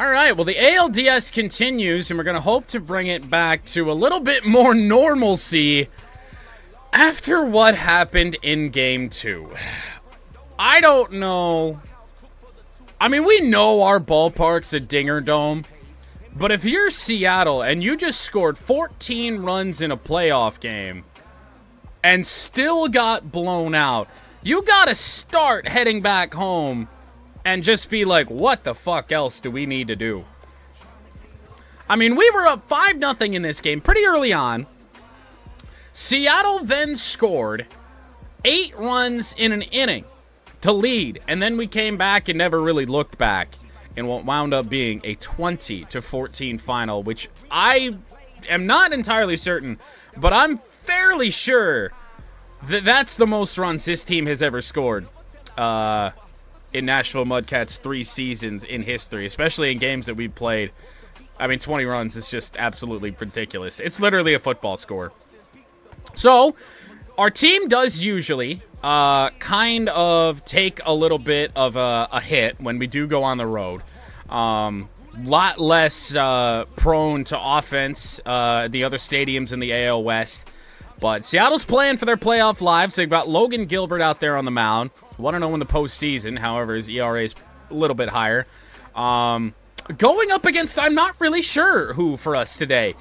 All right, well, the ALDS continues, and we're going to hope to bring it back to a little bit more normalcy after what happened in Game 2. I don't know. I mean, we know our ballpark's a dinger dome, but if you're Seattle and you just scored 14 runs in a playoff game and still got blown out, you got to start heading back home and just be like, what the fuck else do we need to do? I mean, we were up 5-0 in this game pretty early on. Seattle then scored 8 runs in an inning to lead, and then we came back and never really looked back in what wound up being a 20-14 final, which I am not entirely certain, but I'm fairly sure that that's the most runs this team has ever scored in Nashville MudCats 3 seasons in history, especially in games that we've played. I mean, 20 runs is just absolutely ridiculous. It's literally a football score. So, our team does usually kind of take a little bit of a hit when we do go on the road. Lot less prone to offense the other stadiums in the AL West. But Seattle's playing for their playoff lives. They've got Logan Gilbert out there on the mound. 1-0 in the postseason. However, his ERA is a little bit higher. Going up against, I'm not really sure who for us today.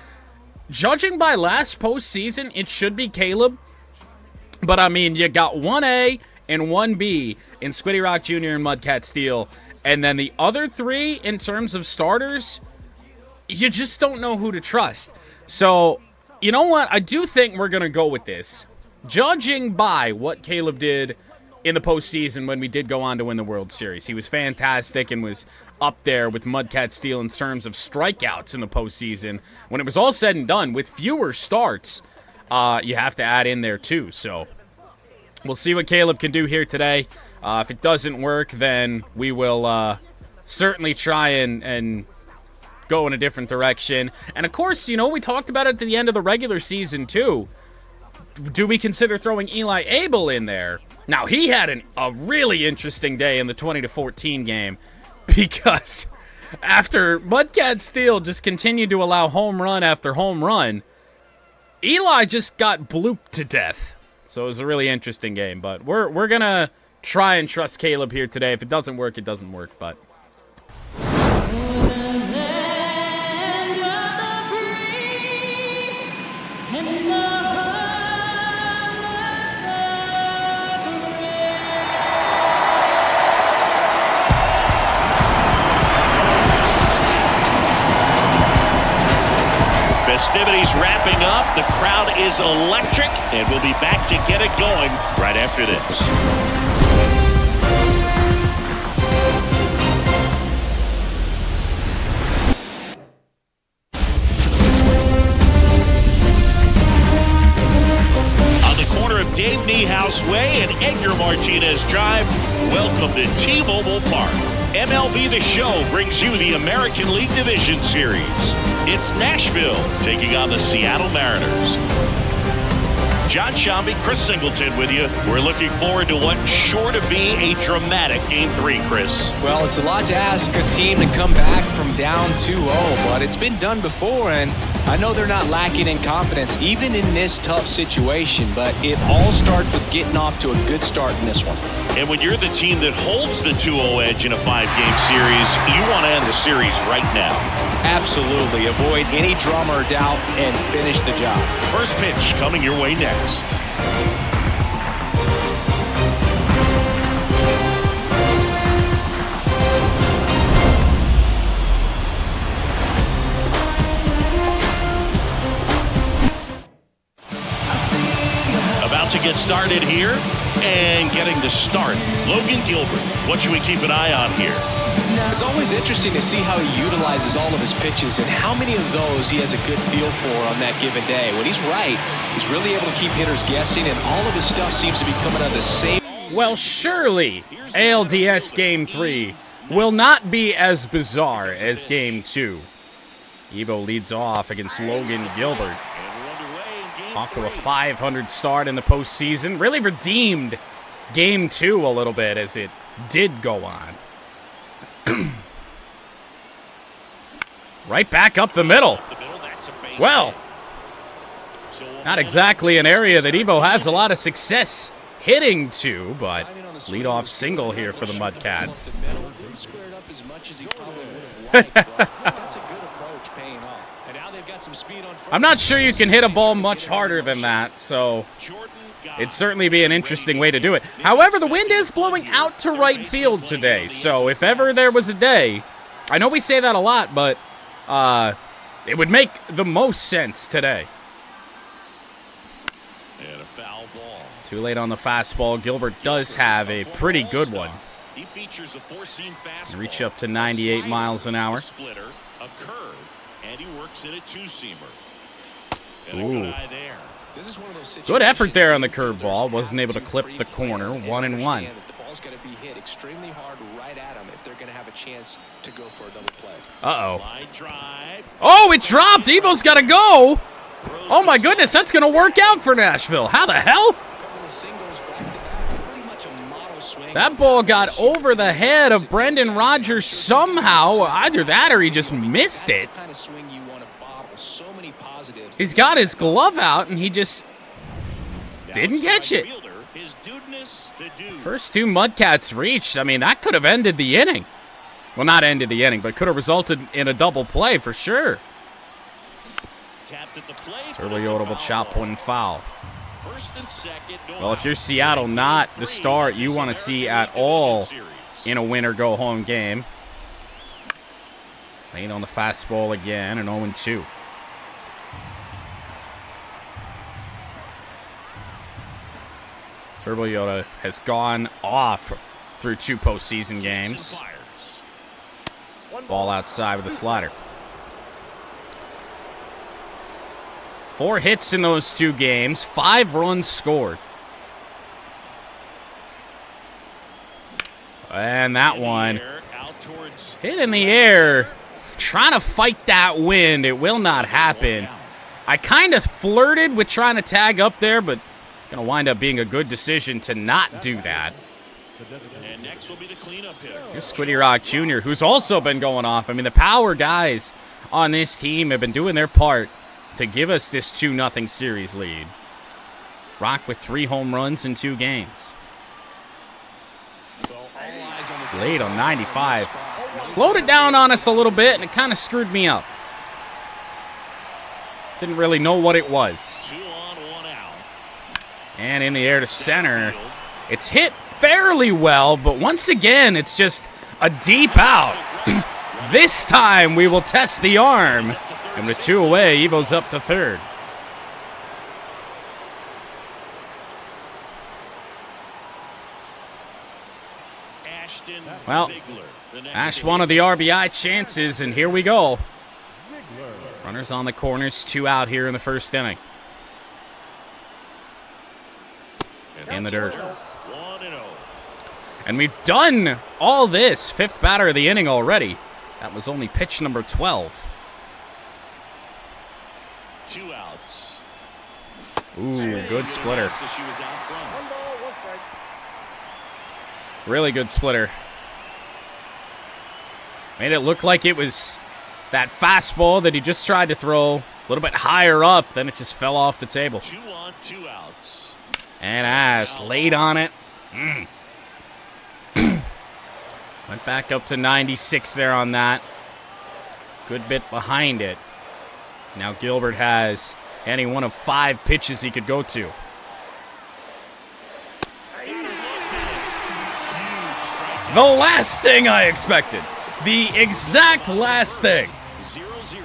Judging by last postseason, it should be Caleb. But, I mean, you got 1A and 1B in Squiddy Rock Jr. and MudCat Steel. And then the other 3, in terms of starters, you just don't know who to trust. So, you know what? I do think we're going to go with this. Judging by what Caleb did in the postseason when we did go on to win the World Series. He was fantastic and was up there with MudCat Steel in terms of strikeouts in the postseason. When it was all said and done, with fewer starts, you have to add in there too. So we'll see what Caleb can do here today. If it doesn't work, then we will certainly try and go in a different direction. And of course, you know, we talked about it at the end of the regular season too. Do we consider throwing Eli Abel in there? Now, he had a really interesting day in the 20-14 game because after MudCat Steel just continued to allow home run after home run, Eli just got blooped to death. So it was a really interesting game, but we're going to try and trust Caleb here today. If it doesn't work, it doesn't work, but festivities wrapping up. The crowd is electric, and we'll be back to get it going right after this. On the corner of Dave Niehaus Way and Edgar Martinez Drive, welcome to T-Mobile Park. MLB The Show brings you the American League Division Series. It's Nashville taking on the Seattle Mariners. John Shambi, Chris Singleton with you. We're looking forward to what's sure to be a dramatic Game 3, Chris. Well, it's a lot to ask a team to come back from down 2-0, but it's been done before, and I know they're not lacking in confidence, even in this tough situation, but it all starts with getting off to a good start in this one. And when you're the team that holds the 2-0 edge in a 5-game series, you want to end the series right now. Absolutely. Avoid any drama or doubt and finish the job. First pitch coming your way next. About to get started here and getting the start. Logan Gilbert. What should we keep an eye on here? It's always interesting to see how he utilizes all of his pitches and how many of those he has a good feel for on that given day. When he's right, he's really able to keep hitters guessing, and all of his stuff seems to be coming out of the same. Well, surely ALDS Game 3 will not be as bizarre as Game 2. Evo leads off against Logan Gilbert. Off to a .500 start in the postseason. Really redeemed Game 2 a little bit as it did go on. Right back up the middle. Well, not exactly an area that Evo has a lot of success hitting to, but leadoff single here for the MudCats. I'm not sure you can hit a ball much harder than that, so it'd certainly be an interesting way to do it. However, the wind is blowing out to right field today, so if ever there was a day, I know we say that a lot, but it would make the most sense today. And a foul ball. Too late on the fastball. Gilbert does have a pretty good one. He features a four-seam fastball. Reach up to 98 miles an hour. A splitter, a curve, and he works in a two-seamer. Ooh. Good Good effort there on the curveball. Wasn't able to clip the corner. 1-1. The ball's got to be hit extremely hard right at them if they're going to have a chance to go for a double play. Uh-oh. Oh, it dropped. Evo's got to go. Oh, my goodness. That's going to work out for Nashville. How the hell? That ball got over the head of Brendan Rodgers somehow. Either that or he just missed it. He's got his glove out, and he just didn't catch it. First two MudCats reached. I mean, that could have ended the inning. Well, not ended the inning, but could have resulted in a double play for sure. Turbo Yoda will chop one foul. Well, if you're Seattle, not the start you want to see at all in a win-or-go-home game. Late on the fastball again, and 0-2. Turbo Yoda has gone off through 2 postseason games. Ball outside with a slider. 4 hits in those 2 games, 5 runs scored. And that one hit in the air, trying to fight that wind. It will not happen. I kind of flirted with trying to tag up there, but going to wind up being a good decision to not do that. And next will be the cleanup hitter. Here's Squiddy Rock Jr., who's also been going off. I mean, the power guys on this team have been doing their part to give us this 2-0 series lead. Rock with 3 home runs in 2 games. Late on 95. Slowed it down on us a little bit, and it kind of screwed me up. Didn't really know what it was. 2 on, 1 out. And in the air to center. It's hit fairly well, but once again, it's just a deep out. This time, we will test the arm. And with 2 away, Evo's up to third. Well, Ash one of the RBI chances, and here we go. Runners on the corners, 2 out here in the first inning. In the dirt. And we've done all this. 5th batter of the inning already. That was only pitch number 12. 2 outs. Ooh, good splitter. Really good splitter. Made it look like it was that fastball that he just tried to throw a little bit higher up, then it just fell off the table. 2 on, 2 outs. And Ash laid on it. Went back up to 96 there on that. Good bit behind it. Now Gilbert has any one of 5 pitches he could go to. The last thing I expected. The exact last thing. 0-0.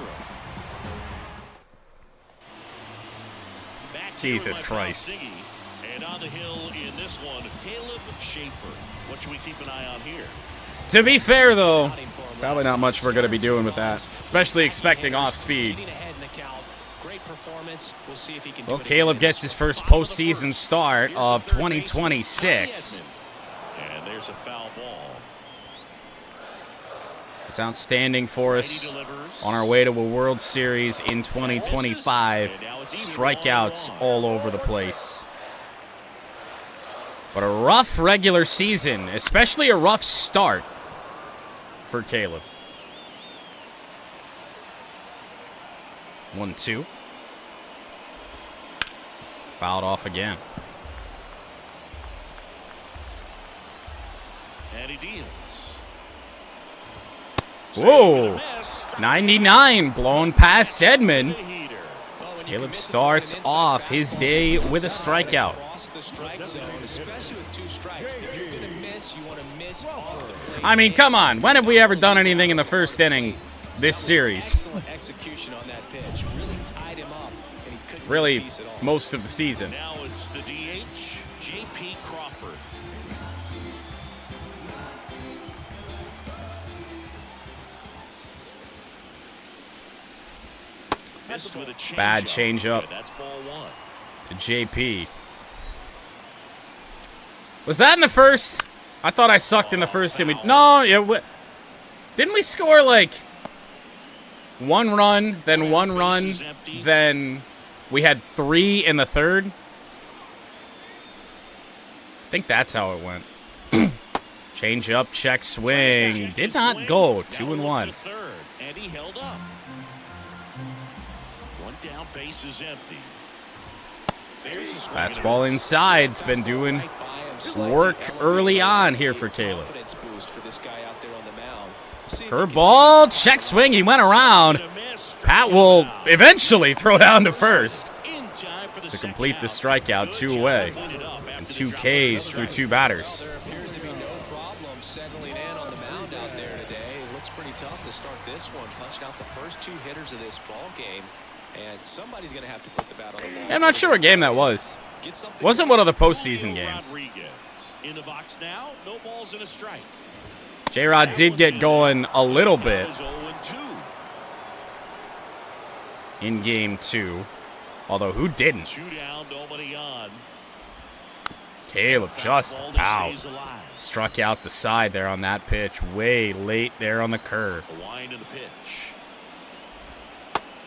Jesus Christ. And on the hill in this one, Caleb Schaefer. What should we keep an eye on here? To be fair, though, probably not much we're going to be doing with that, especially expecting off speed. Well, Caleb gets his first postseason start of 2026. And there's a foul ball. It's outstanding for us on our way to a World Series in 2025. Strikeouts all over the place. But a rough regular season, especially a rough start for Caleb. 1-2. Fouled off again. And he deals. Whoa! 99 blown past Edman. Caleb starts off his day with a strikeout. I mean, come on. When have we ever done anything in the first inning this series? Really, most of the season. Now it's the DH, J.P. Crawford. Missed with a Bad changeup That's ball one. to JP. Was that in the first? I thought I sucked in the first inning. No, didn't we score like one run, then one run, then we had 3 in the third? I think that's how it went. Change up, check swing. Did not go. 2-1. And he held up. One down, base is empty. Fastball inside's been doing work early on here for Caleb. Curveball, check swing. He went around. Pat will eventually throw down to first to complete the strikeout. 2 away and 2 Ks through 2 batters. There appears to be no problem settling in on the mound out there today. It looks pretty tough to start this one. Punched out the first 2 hitters of this ball game, and somebody's going to have to put the bat on the ball. I'm not sure what game that was. Wasn't one of the postseason games. In the box now, no balls and a strike. J-Rod did get going a little bit in game 2, although who didn't? 2 down, nobody on. Caleb just out. Struck out the side there on that pitch. Way late there on the curve. A wind in the pitch.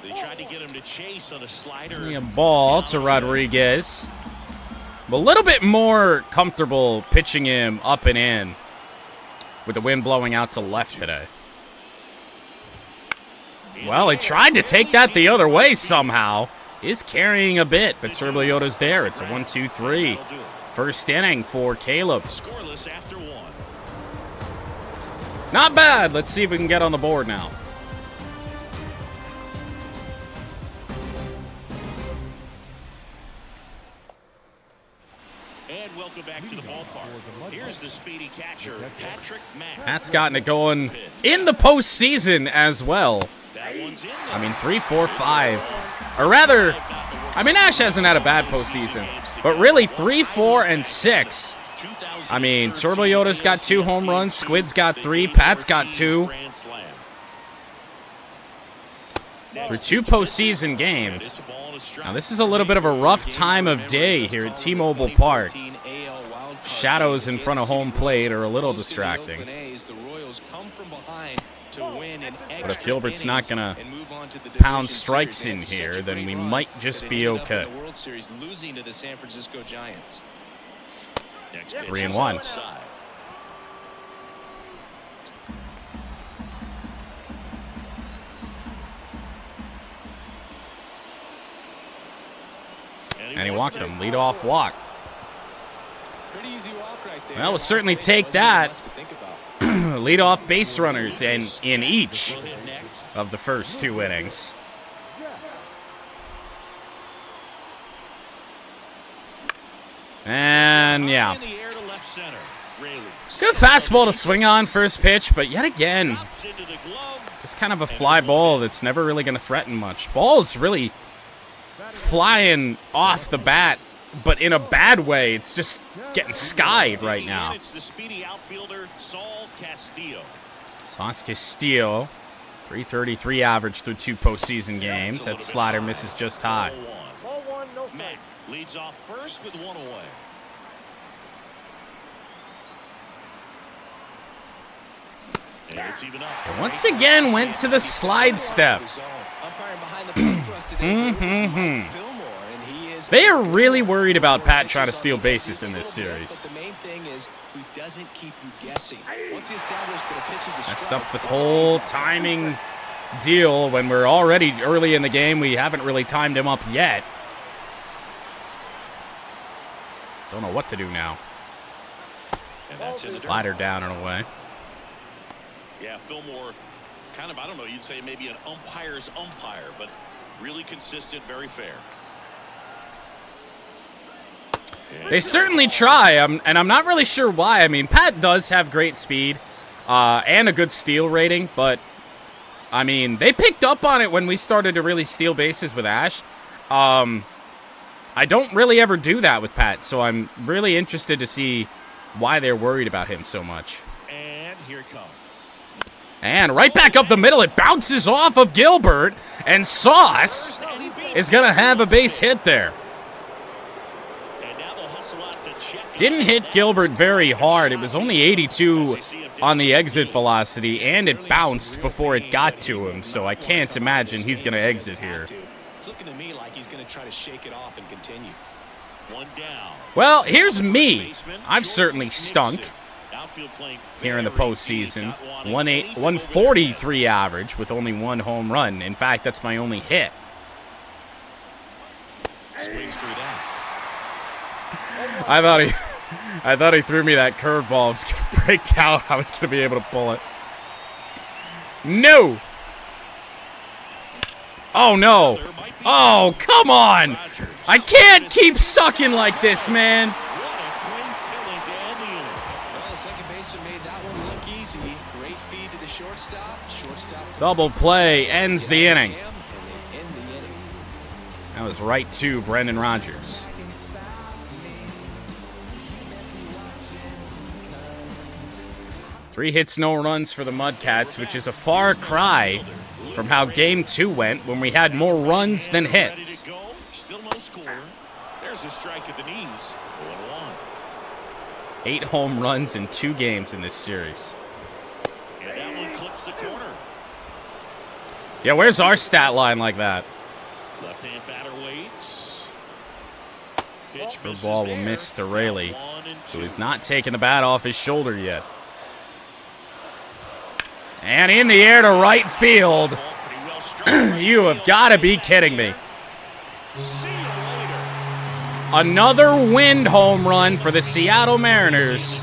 They tried to get him to chase on a slider. A ball to Rodriguez. A little bit more comfortable pitching him up and in with the wind blowing out to left today. Well, he tried to take that the other way somehow. Is carrying a bit, but Serbiliota's there. It's a 1-2-3. First inning for Caleb. Scoreless after 1. Not bad. Let's see if we can get on the board now. And welcome back to the ballpark. Here's the speedy catcher, Patrick Mack. Pat's gotten it going in the postseason as well. That one's in. I mean, 3, 4, 5. Or rather, I mean, Ash hasn't had a bad postseason. But really, 3, 4, and 6. I mean, Serbiliota's got 2 home runs. Squid's got 3. Pat's got 2. Through 2 postseason games. Now, this is a little bit of a rough time of day here at T-Mobile Park. Shadows in front of home plate are a little distracting. But if Gilbert's not going to pound strikes in here, then we might just be okay. 3-1. And he walked him. Lead-off walk. Well, we'll certainly take that. Lead-off base runners in each of the first 2 innings. And, yeah. Good fastball to swing on first pitch, but yet again, it's kind of a fly ball that's never really going to threaten much. Ball's really flying off the bat, but in a bad way. It's just getting skied right now. It's the speedy outfielder, Saul Castillo. Sauce Castillo, 333 average through 2 postseason games. That slider misses just high. Mack leads off first with 1 away. And it's even up. Once again, went to the slide step. They are really worried about Pat trying to steal bases in this series. Messed up the whole timing deal when we're already early in the game. We haven't really timed him up yet. Don't know what to do now. And that's in the Slider down and away. Yeah, Fillmore, kind of, I don't know, you'd say maybe an umpire's umpire, but really consistent, very fair. They certainly try, and I'm not really sure why. I mean, Pat does have great speed and a good steal rating, but, I mean, they picked up on it when we started to really steal bases with Ash. I don't really ever do that with Pat, so I'm really interested to see why they're worried about him so much. And here it comes. And right back up the middle, it bounces off of Gilbert, and Sauce is going to have a base hit there. Didn't hit Gilbert very hard. It was only 82 on the exit velocity, and it bounced before it got to him, so I can't imagine he's going to exit here. It's looking to me like he's going to try to shake it off and continue. One down. Well, here's me. I've certainly stunk here in the postseason. 143 average with only 1 home run. In fact, that's my only hit. Swings through that. I thought he threw me that curveball. I was going to break out. I was going to be able to pull it. No. Oh, no. Oh, come on. I can't keep sucking like this, man. Well, the second baseman made that one look easy. Great feed to the shortstop. Double play ends the inning. And they end the inning. That was right to Brendan Rodgers. Three hits, no runs for the MudCats, which is a far cry from how Game 2 went when we had more runs than hits. Still no score. There's a strike at the knees. 1-1. 8 home runs in 2 games in this series. And that one clips the corner. Yeah, where's our stat line like that? Left-hand batter waits. The ball will miss to Rayleigh, who is not taking the bat off his shoulder yet. And in the air to right field. You have got to be kidding me. Another wind home run for the Seattle Mariners.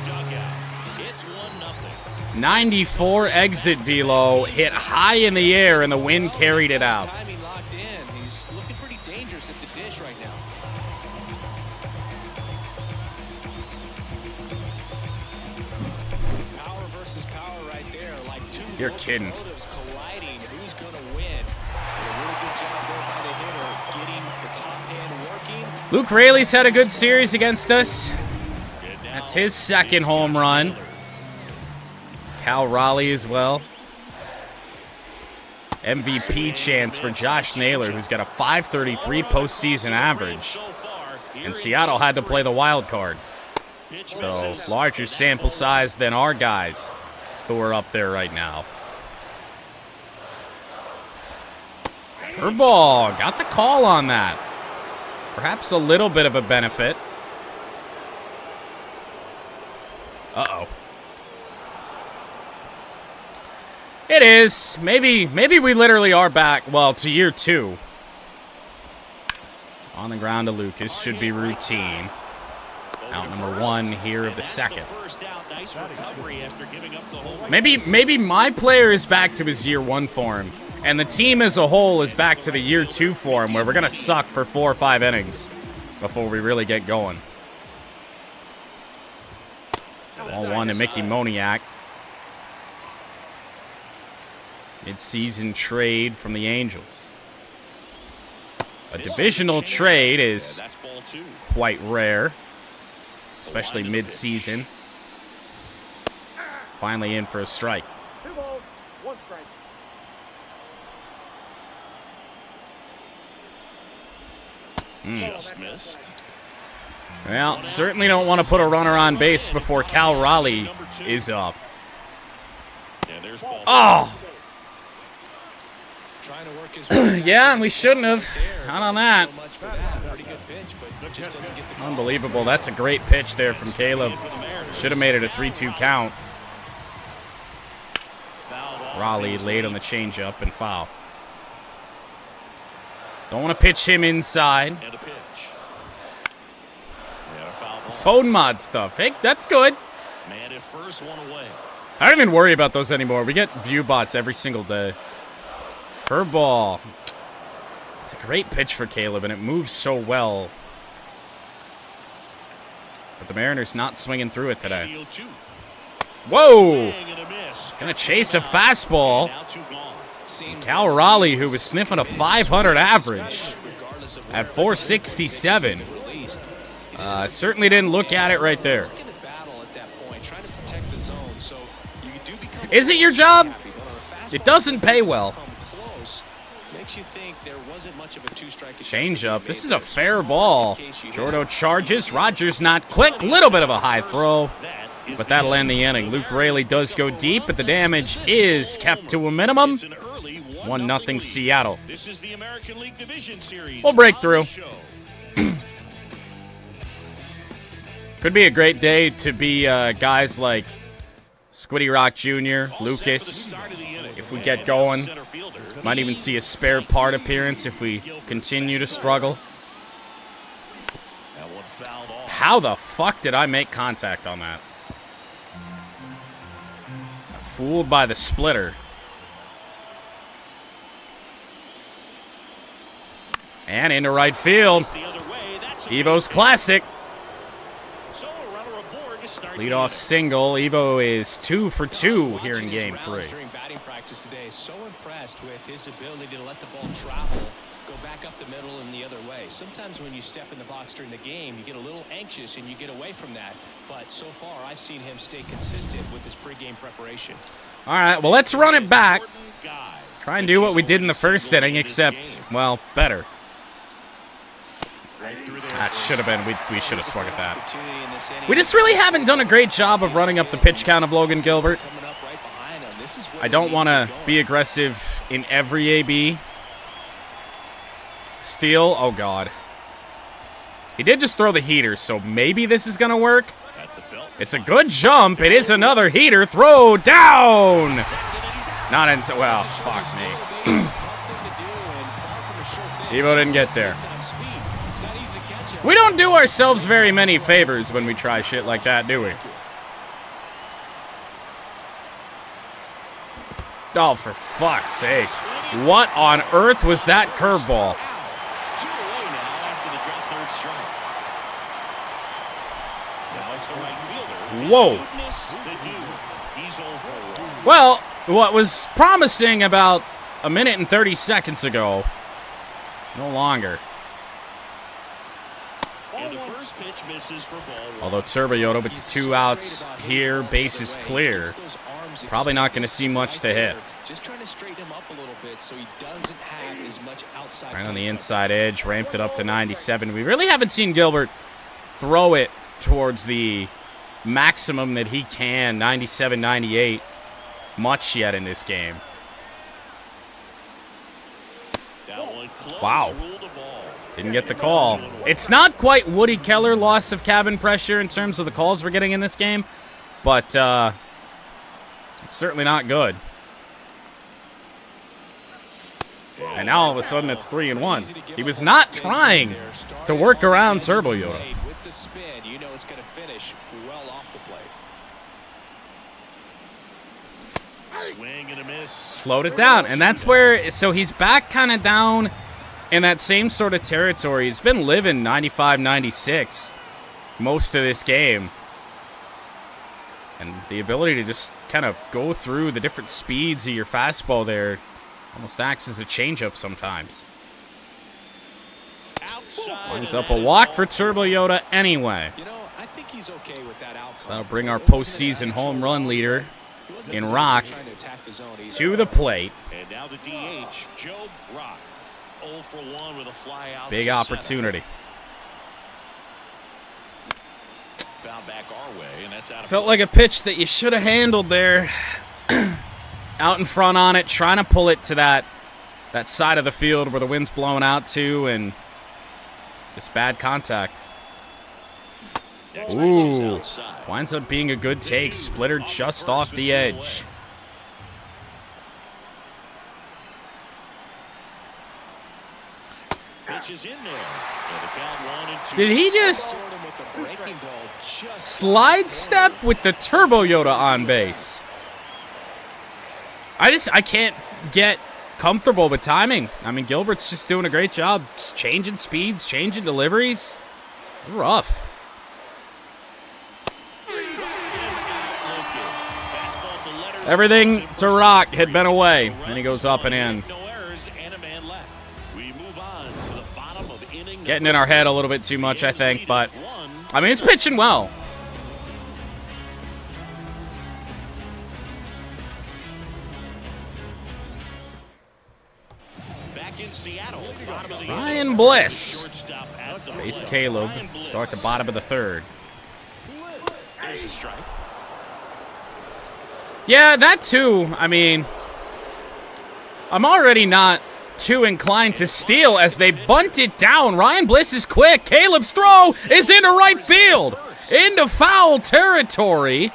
94 exit velo, hit high in the air, and the wind carried it out. Timing locked in. He's looking pretty dangerous at the dish right now. Power versus power right there, like two You're kidding. locomotives colliding. Who's going to win? A really good job there by the hitter, getting the top hand working. Luke Rayleigh's had a good series against us. That's his second home run. Cal Raleigh as well. MVP chance for Josh Naylor, who's got a .533 postseason average. And Seattle had to play the wild card. So larger sample size than our guys who are up there right now. Curveball, got the call on that. Perhaps a little bit of a benefit. Uh-oh. It is. Maybe we literally are back, well, to year 2. On the ground to Lucas. Should be routine. Out number 1 here of the second. Maybe my player is back to his year 1 form, and the team as a whole is back to the year 2 form, where we're going to suck for 4 or 5 innings before we really get going. Ball 1 to Mickey Moniak. Mid-season trade from the Angels. A divisional trade is quite rare, especially mid-season. Finally in for a strike. 2 balls, 1 strike. Just missed. Well, certainly don't want to put a runner on base before Cal Raleigh is up. Oh! Yeah, and we shouldn't have. Not on that. Unbelievable. That's a great pitch there from Caleb. Should have made it a 3-2 count. Raleigh late on the changeup and foul. Don't want to pitch him inside. And a pitch. And a foul ball. Phone mod stuff. Hey, that's good. Man at first, one away. I don't even worry about those anymore. We get view bots every single day. Curveball. It's a great pitch for Caleb, and it moves so well. But the Mariners not swinging through it today. Whoa! Gonna chase a fastball. Cal Raleigh, who was sniffing a 500 average at 467. Certainly didn't look at it right there. Is it your job? It doesn't pay well. Change up. This is a fair ball. Jordo charges. Rogers not quick. Little bit of a high throw, but that'll end the inning. Luke Raley does go deep, but the damage is kept to a minimum. 1-0 Seattle. We'll break through. Could be a great day to be guys like Squiddy Rock Jr., Lucas, if we get going. Might even see a spare part appearance if we continue to struggle. How the fuck did I make contact on that? Fooled by the splitter. And into right field. Evo's classic. Leadoff single. Evo is 2 for 2 here in Game 3. During batting practice today, so impressed with his ability to let the ball travel, go back up the middle and the other way. Sometimes when you step in the box during the game, you get a little anxious and you get away from that. But so far, I've seen him stay consistent with his pregame preparation. All right, well, let's run it back. Try and do what we did in the first inning, except, well, better. That should have been, we should have swung at that. We just really haven't done a great job of running up the pitch count of Logan Gilbert. I don't want to be aggressive in every AB. Steal, oh God. He did just throw the heater, so maybe this is going to work. It's a good jump. It is another heater. Throw down. Not into, well, fuck me. Evo didn't get there. We don't do ourselves very many favors when we try shit like that, do we? Oh, for fuck's sake. What on earth was that curveball? Whoa. Well, what was promising about a minute and 30 seconds ago, no longer. Although Turbo Yoda with the 2 outs here, bases clear. Probably not going to see much to hit. Right on the inside edge, ramped it up to 97. We really haven't seen Gilbert throw it towards the maximum that he can, 97, 98, much yet in this game. Wow. Didn't get the call. It's not quite Woody Keller loss of cabin pressure in terms of the calls we're getting in this game, but it's certainly not good. And now all of a sudden it's 3-1. He was not trying to work around Turbo Yoda. With the spin, you know it's going to finish well off the plate. Swing and a miss. Slowed it down, and that's where, so he's back kind of down in that same sort of territory. He's been living 95, 96 most of this game. And the ability to just kind of go through the different speeds of your fastball there almost acts as a changeup sometimes. Winds up a walk for Turbo Yoda anyway. You know, I think he's okay with that outcome. So that'll bring our postseason home run leader in Rock to the plate. And now the DH, Joe Rock. 0 for 1 with a fly out. Big opportunity. Found back our way, and that's out of Felt like a pitch that you should have handled there. Out in front on it, trying to pull it to that side of the field where the wind's blowing out to, and just bad contact. Ooh, winds up being a good take. Splitter just off the edge. pitch is in there. And the count 1-2. Did he just slide step with the Turbo Yoda on base? I can't get comfortable with timing. I mean, Gilbert's just doing a great job changing speeds, changing deliveries. It's rough. Everything to rock had been away, and he goes up and in. Getting in our head a little bit too much, I think, but, I mean, he's pitching well. Ryan Bliss. Face Caleb. Start the bottom of the third. Yeah, that too. I mean, I'm already not too inclined to steal as they bunt it down. Ryan Bliss is quick. Caleb's throw is into right field. Into foul territory.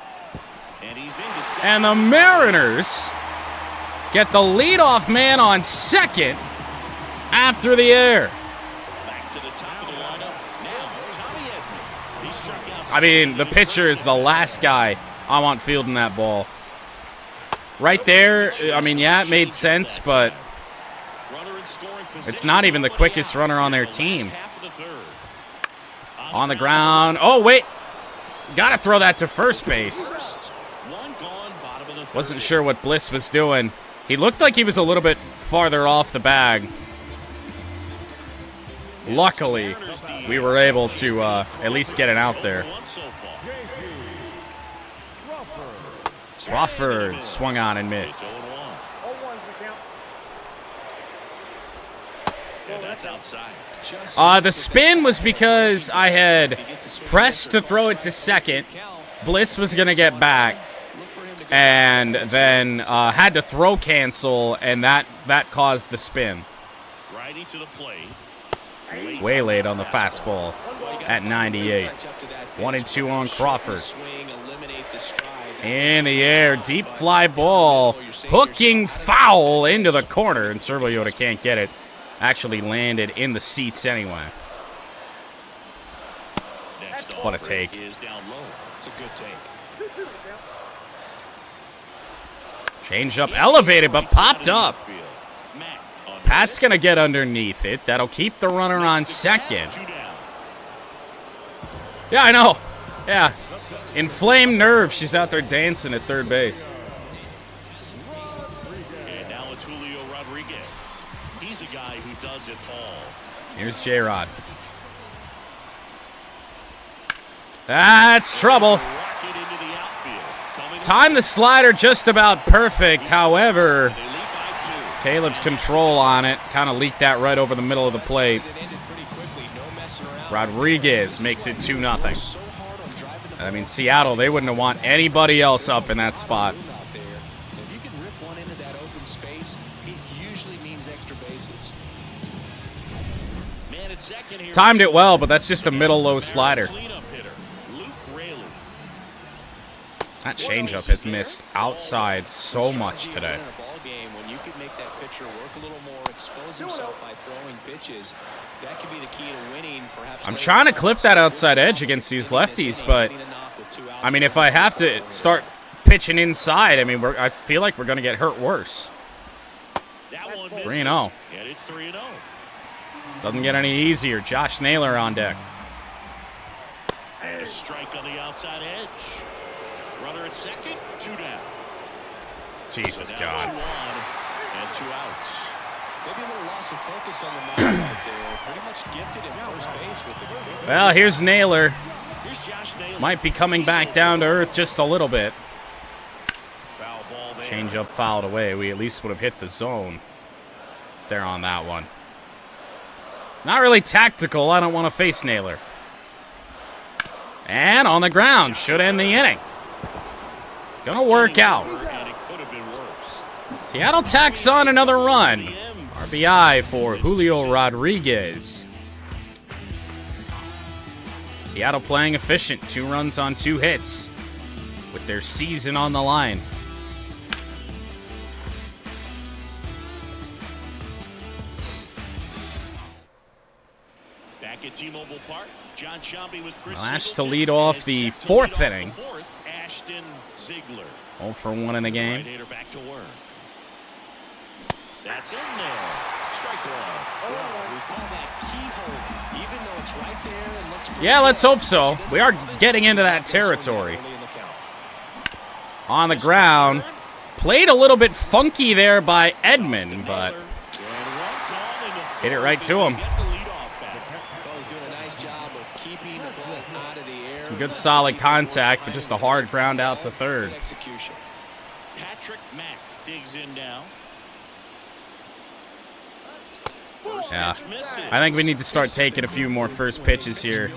And the Mariners get the leadoff man on second after the error. I mean, the pitcher is the last guy I want fielding that ball. Right there, I mean, yeah, it made sense, but it's not even the quickest runner on their team. On the ground. Oh, wait. Got to throw that to first base. Wasn't sure what Bliss was doing. He looked like he was a little bit farther off the bag. Luckily, we were able to at least get it out there. Crawford swung on and missed. The spin was because I had pressed to throw it to second. Bliss was going to get back. And then had to throw cancel, and that caused the spin. Way late on the fastball at 98. 1-2 on Crawford. In the air, deep fly ball, hooking foul into the corner, and Turbo Yoda can't get it. Actually landed in the seats anyway. What a take. Change up, elevated, but popped up. Pat's going to get underneath it. That'll keep the runner on second. Yeah, I know. Yeah. Inflamed nerves. She's out there dancing at third base. And now it's Julio Rodriguez. He's a guy who does it all. Here's J-Rod. That's trouble. Timed the slider just about perfect. However, Caleb's control on it kind of leaked that right over the middle of the plate. Rodriguez makes it 2-0. I mean, Seattle, they wouldn't have want anybody else up in that spot. Timed it well, but that's just a middle-low slider. That changeup has missed outside so much today. I'm trying to clip that outside edge against these lefties, but I mean, if I have to start pitching inside, I mean, I feel like we're going to get hurt worse. 3-0. Doesn't get any easier. Josh Naylor on deck. And a strike on the outside edge. Runner at second, 2 down. Jesus God. 2 on and 2 outs. Maybe a little loss of focus on the mound right there. Pretty much gifted at first base with the... Well, here's Naylor. Here's Josh Naylor. Might be coming back down to earth just a little bit. Foul ball there. Change up fouled away. We at least would have hit the zone there on that one. Not really tactical. I don't want to face Naylor. And on the ground. Should end the inning. It's going to work out. Seattle tacks on another run. RBI for Julio Rodriguez. Seattle playing efficient. 2 runs on 2 hits with their season on the line. T-Mobile Park. John Sciambi with Chris Lash to Singleton, lead off and the set to fourth lead off inning. the fourth, Ashton Ziegler. 0 for 1 in the game. Right-hander back to work. That's in there. Strike one. We call that keyhole, even though it's right there and looks pretty Yeah, let's good. hope so. We are getting into that territory. On the ground. Played a little bit funky there by Edmund, but hit it right to him. Some good solid contact, but just a hard ground out to third. Patrick Mack digs in now. Yeah, I think we need to start taking a few more first pitches here,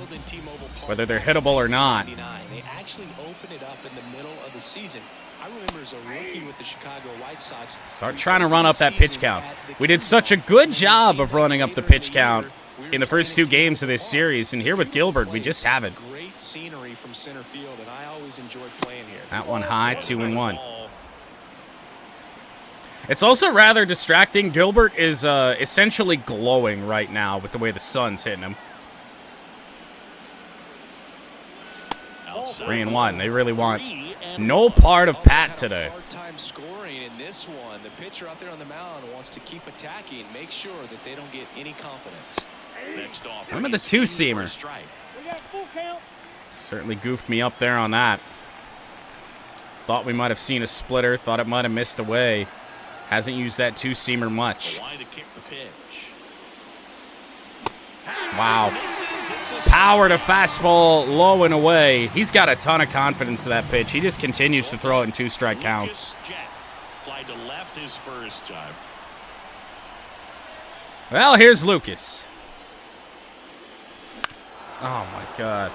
whether they're hittable or not. They actually opened it up in the middle of the season. I remember as a rookie with the Chicago White Sox. Start trying to run up that pitch count. We did such a good job of running up the pitch count in the first 2 games of this series, and here with Gilbert, we just haven't. Great scenery from center field, and I always enjoyed playing here. That one high, 2-1. It's also rather distracting. Gilbert is essentially glowing right now with the way the sun's hitting him. 3-1. They really want no part of Pat today. Hard time scoring in this one. The pitcher out there on the mound wants to keep attacking, make sure that they don't get any confidence. Next off, Remember the two-seamer. We got full count. Certainly goofed me up there on that. Thought we might have seen a splitter. Thought it might have missed away. Hasn't used that two-seamer much. Why to kick the pitch? Wow. Power to fastball low and away. He's got a ton of confidence to that pitch. He just continues to throw it in 2-strike counts. Fly to left his first time. Well, here's Lucas. Oh, my God.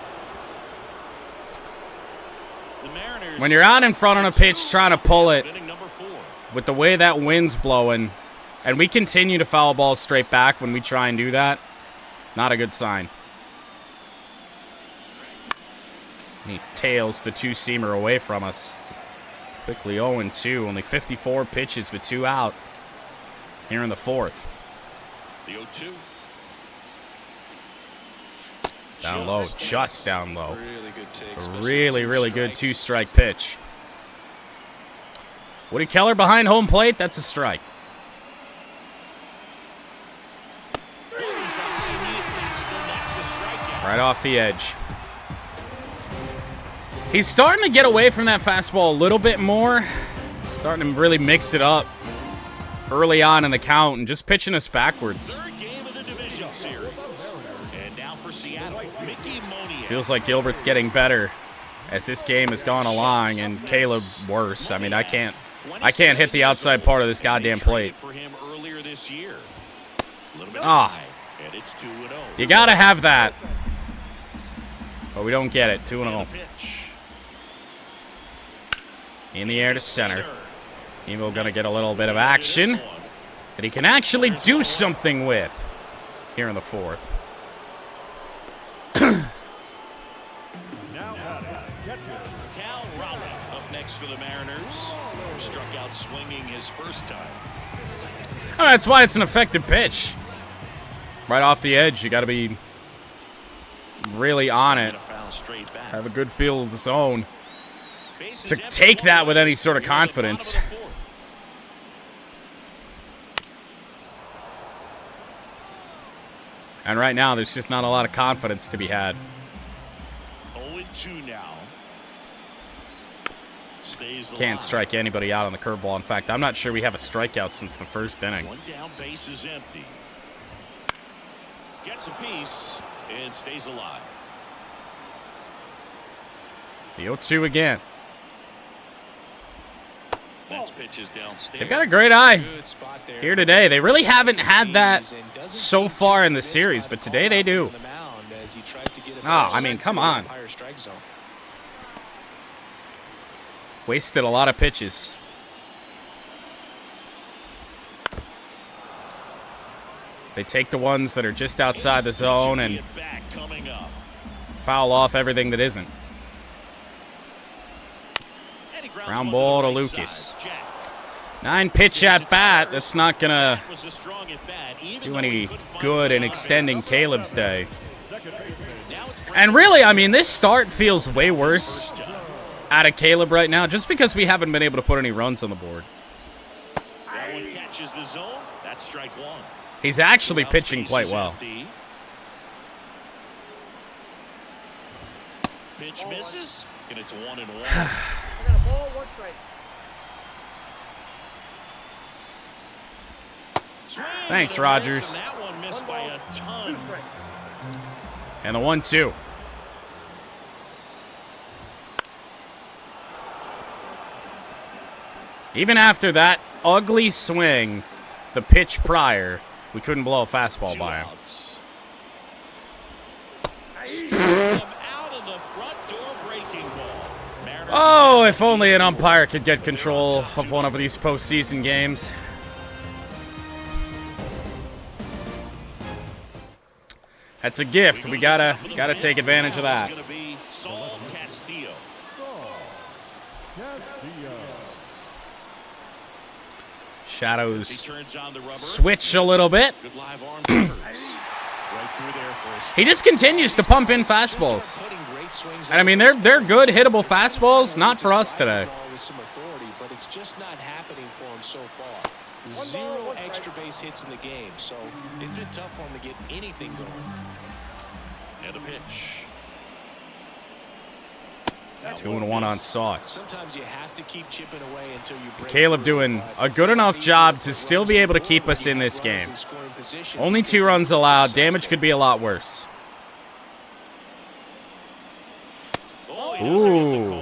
The Mariners, When you're out in front on a pitch trying to pull it, inning number 4. with the way that wind's blowing, and we continue to foul balls straight back when we try and do that, not a good sign. He tails the two-seamer away from us. Quickly 0-2, only 54 pitches with 2 out here in the 4th. The 0-2. Down low, just down low. Really good take. It's a really, really good 2-strike pitch. Woody Keller behind home plate, that's a strike. Right off the edge. He's starting to get away from that fastball a little bit more. Starting to really mix it up early on in the count and just pitching us backwards. Third game of the division series. And now for Seattle, Mickey Moniak. Feels like Gilbert's getting better as this game has gone along, and Caleb worse. I mean, I can't hit the outside part of this goddamn plate. For him earlier this year. A little bit Ah. high, and it's 2-0. You gotta have that. But we don't get it. 2-0. Pitch. In the air to center. Emo gonna get a little bit of action that he can actually do something with here in the 4th. Cal Raleigh up next for the Mariners. Struck out swinging his first time. Oh, that's why it's an effective pitch. Right off the edge, you got to be really on it. A foul straight back. Have a good feel of the zone Bases to empty, take that with any sort of Here in the bottom confidence. of the 4th. And right now, there's just not a lot of confidence to be had. 0-2 now. Stays Can't alive. strike anybody out on the curveball. In fact, I'm not sure we have a strikeout since the first inning. One down, base is empty. Gets a piece and stays alive. The 0-2 again. Next pitch is downstairs. They've got a great eye Good spot there. here today. They really haven't had that so far in the series, but today they do. Oh, I mean, come on. Wasted a lot of pitches. They take the ones that are just outside the zone and Back coming up. foul off everything that isn't. And he grounds Ground one ball to the right Lucas. side. Jack 9-pitch at bat. That's not going to was a strong at bat, even do though any he couldn't find good the in line. extending Caleb's day. And really, I mean, this start feels way worse out of Caleb right now just because we haven't been able to put any runs on the board. That one catches the zone. That's strike one. He's actually pitching quite well. Pitch misses, and it's 1-1. I got a ball, one strike. Thanks, Rogers. And that one missed by a ton. And the 1-2. Even after that ugly swing, the pitch prior, we couldn't blow a fastball by him. Oh, if only an umpire could get control of one of these postseason games. That's a gift. We gotta take advantage of that. Shadows switch a little bit. He just continues to pump in fastballs. And I mean, they're good hittable fastballs, not for us today. But it's just not happening for him so far. 0 extra base hits in the game, so it's been tough for him to get anything going. And a pitch. 2-1 on Sauce. Sometimes you have to keep chipping away until you break. Caleb doing a good enough job to still be able to keep us in this game. Only 2 runs allowed. Damage could be a lot worse. Ooh.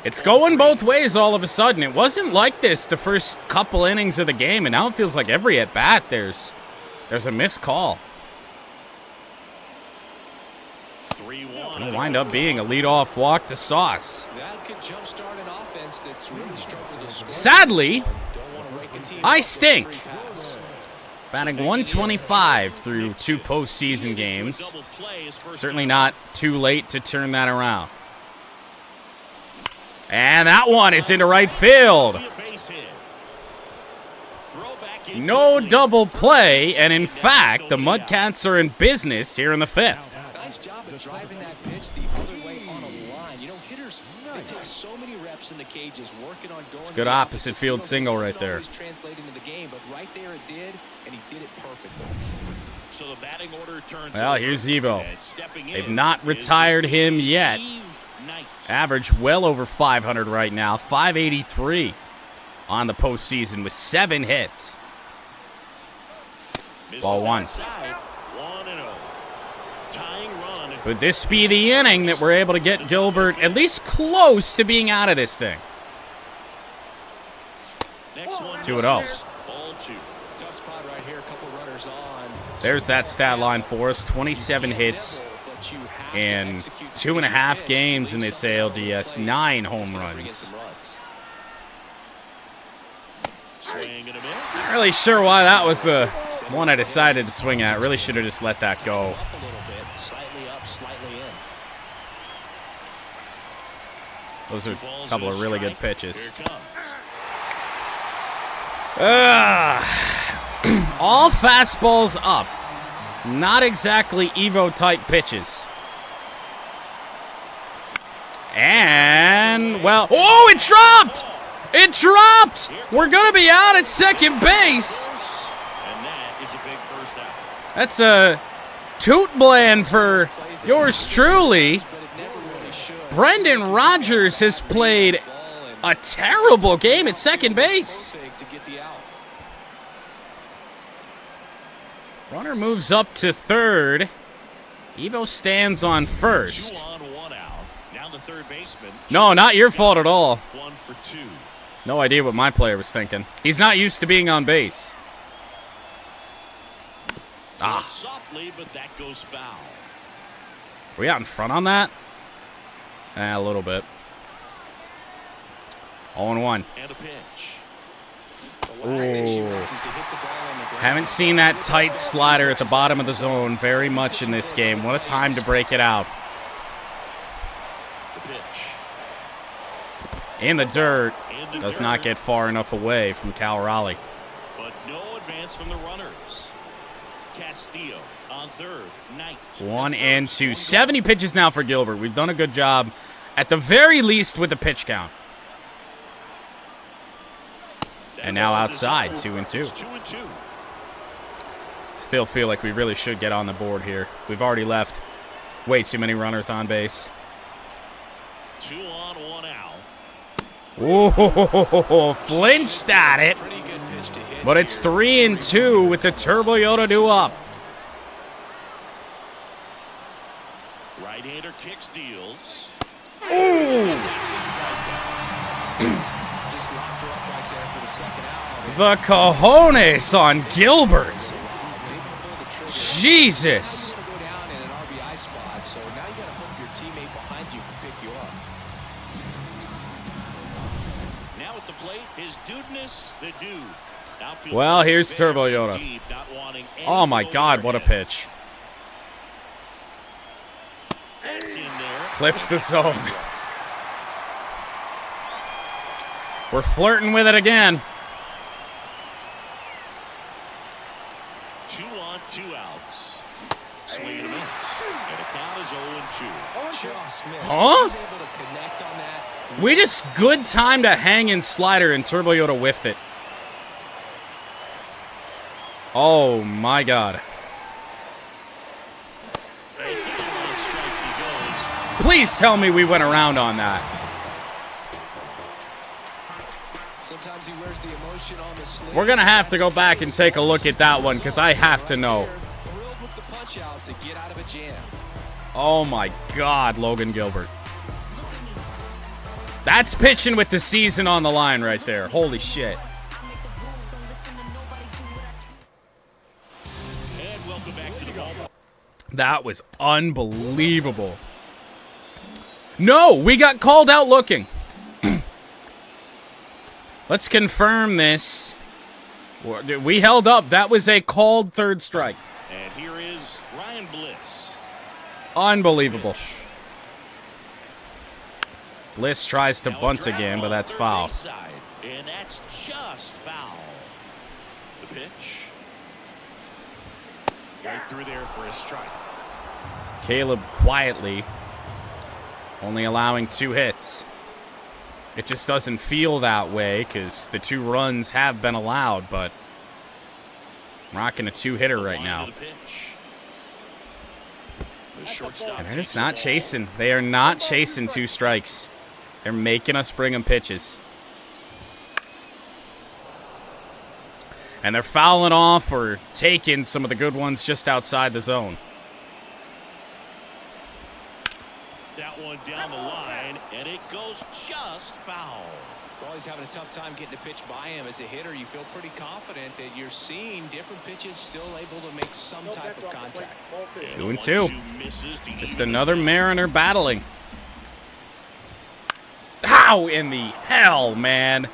It's going both ways all of a sudden. It wasn't like this the first couple innings of the game, and now it feels like every at-bat there's a missed call. It'll wind up being a leadoff walk to Sauce. Sadly, I stink. Batting 125 through 2 postseason games. Certainly not too late to turn that around. And that one is into right field. No double play, and in fact, the MudCats are in business here in the 5th. Nice job of driving that pitch the other way on a line. You know, hitters, they take so many reps in the cages working on going. It's a good opposite field single right there. Translate into the game, but right there it did, and he did it perfectly. So the batting order turns. Well, here's Evo. They've not retired him yet. Average well over 500 right now. 583 on the postseason with 7 hits. Ball 1. Could this be the inning that we're able to get Gilbert at least close to being out of this thing? 2-0. There's that stat line for us. 27 hits in 2.5 games in this ALDS. 9 home runs. Not really sure why that was the one I decided to swing at. Really should have just let that go. Those are a couple of really good pitches. All fastballs up. Not exactly Evo-type pitches. And, well, oh, it dropped! It dropped! We're going to be out at second base. That's a toot bland for yours truly. Brendan Rodgers has played a terrible game at second base. Runner moves up to third. Evo stands on first. No, not your fault at all. No idea what my player was thinking. He's not used to being on base. Ah. Are we out in front on that? A little bit. 0-1. Ooh. Haven't seen that tight slider at the bottom of the zone very much in this game. What a time to break it out. In the dirt. Does not get far enough away from Cal Raleigh. But no advance from the runners. Castillo on third. Knight. 1 and 2. 70 pitches now for Gilbert. We've done a good job, at the very least, with the pitch count. And now outside, 2 and 2. 2 and 2. Still feel like we really should get on the board here. We've already left way too many runners on base. 2 on, 1 out. Whoa, flinched at it. Pretty good pitch to hit. But it's 3 and 2 with the Turbo Yoda due up. Right-hander kicks, deals. Ooh. Just locked her up right there for the second out. The cojones on Gilbert. Jesus. Go down in an RBI spot, so now you got to hope your teammate behind you can pick you up. Now at the plate, his dudeness, the dude. Outfield Well, here's very Turbo Yoda. deep, not wanting any Oh my go God, what a overheads. pitch. That's in there. Clips the zone. We're flirting with it again. 2 on, 2 outs. Swing and a miss. And the count is 0-2. Just missed. Huh? He was able to connect on that. We just good time to hang in slider and Turbo Yoda whiffed it. Oh my God. Right there, on strikes he goes. Please tell me we went around on that. Sometimes he wears the emotion on the sleeve. We're going to have to go back and take a look at that one because I have to know. Thrilled with the punch out to get out of a jam. Oh my God, Logan Gilbert. That's pitching with the season on the line right there. Holy shit. And welcome back to the ball. That was unbelievable. No, we got called out looking. Let's confirm this. We held up. That was a called third strike. And here is Ryan Bliss. Unbelievable. Bliss tries to Now a bunt drag again, but ball that's third foul. base side, and that's just foul. The pitch. Right through there for a strike. Caleb quietly only allowing 2 hits. It just doesn't feel that way because the 2 runs have been allowed, but rocking a 2-hitter right now. The pitch. The shortstop And they're takes just the not ball. chasing. They are not chasing 2 strikes. They're making us bring them pitches. And they're fouling off or taking some of the good ones just outside the zone. That one down the line, and it goes just foul. Well, he's having a tough time getting a pitch by him. As a hitter, you feel pretty confident that you're seeing different pitches still able to make some type of contact. And 2 and the 2. 1-2 misses to Just even another the game. Mariner battling. How in the hell, man?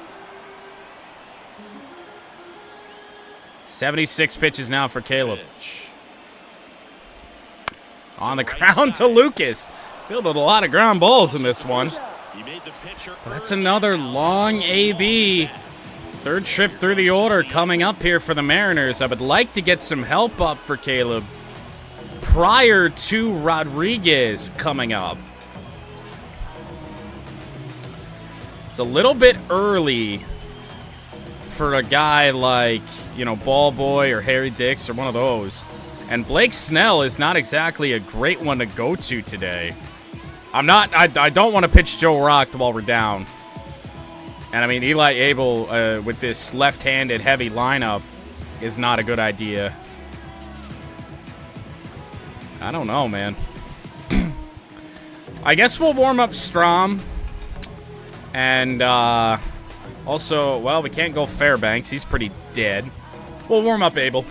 76 pitches now for Caleb. Pitch. On the ground to Lucas. Fielded a lot of ground balls in this one. He made the pitcher But that's earn another the out. long AB. Third trip through the order coming up here for the Mariners. I would like to get some help up for Caleb prior to Rodriguez coming up. It's a little bit early for a guy like, you know, Ball Boy or Harry Dix or one of those. And Blake Snell is not exactly a great one to go to today. I don't want to pitch Joe Rock while we're down. And I mean, Eli Abel with this left-handed heavy lineup is not a good idea. I don't know, man. I guess we'll warm up Strom. And also, well, we can't go Fairbanks. He's pretty dead. We'll warm up Abel.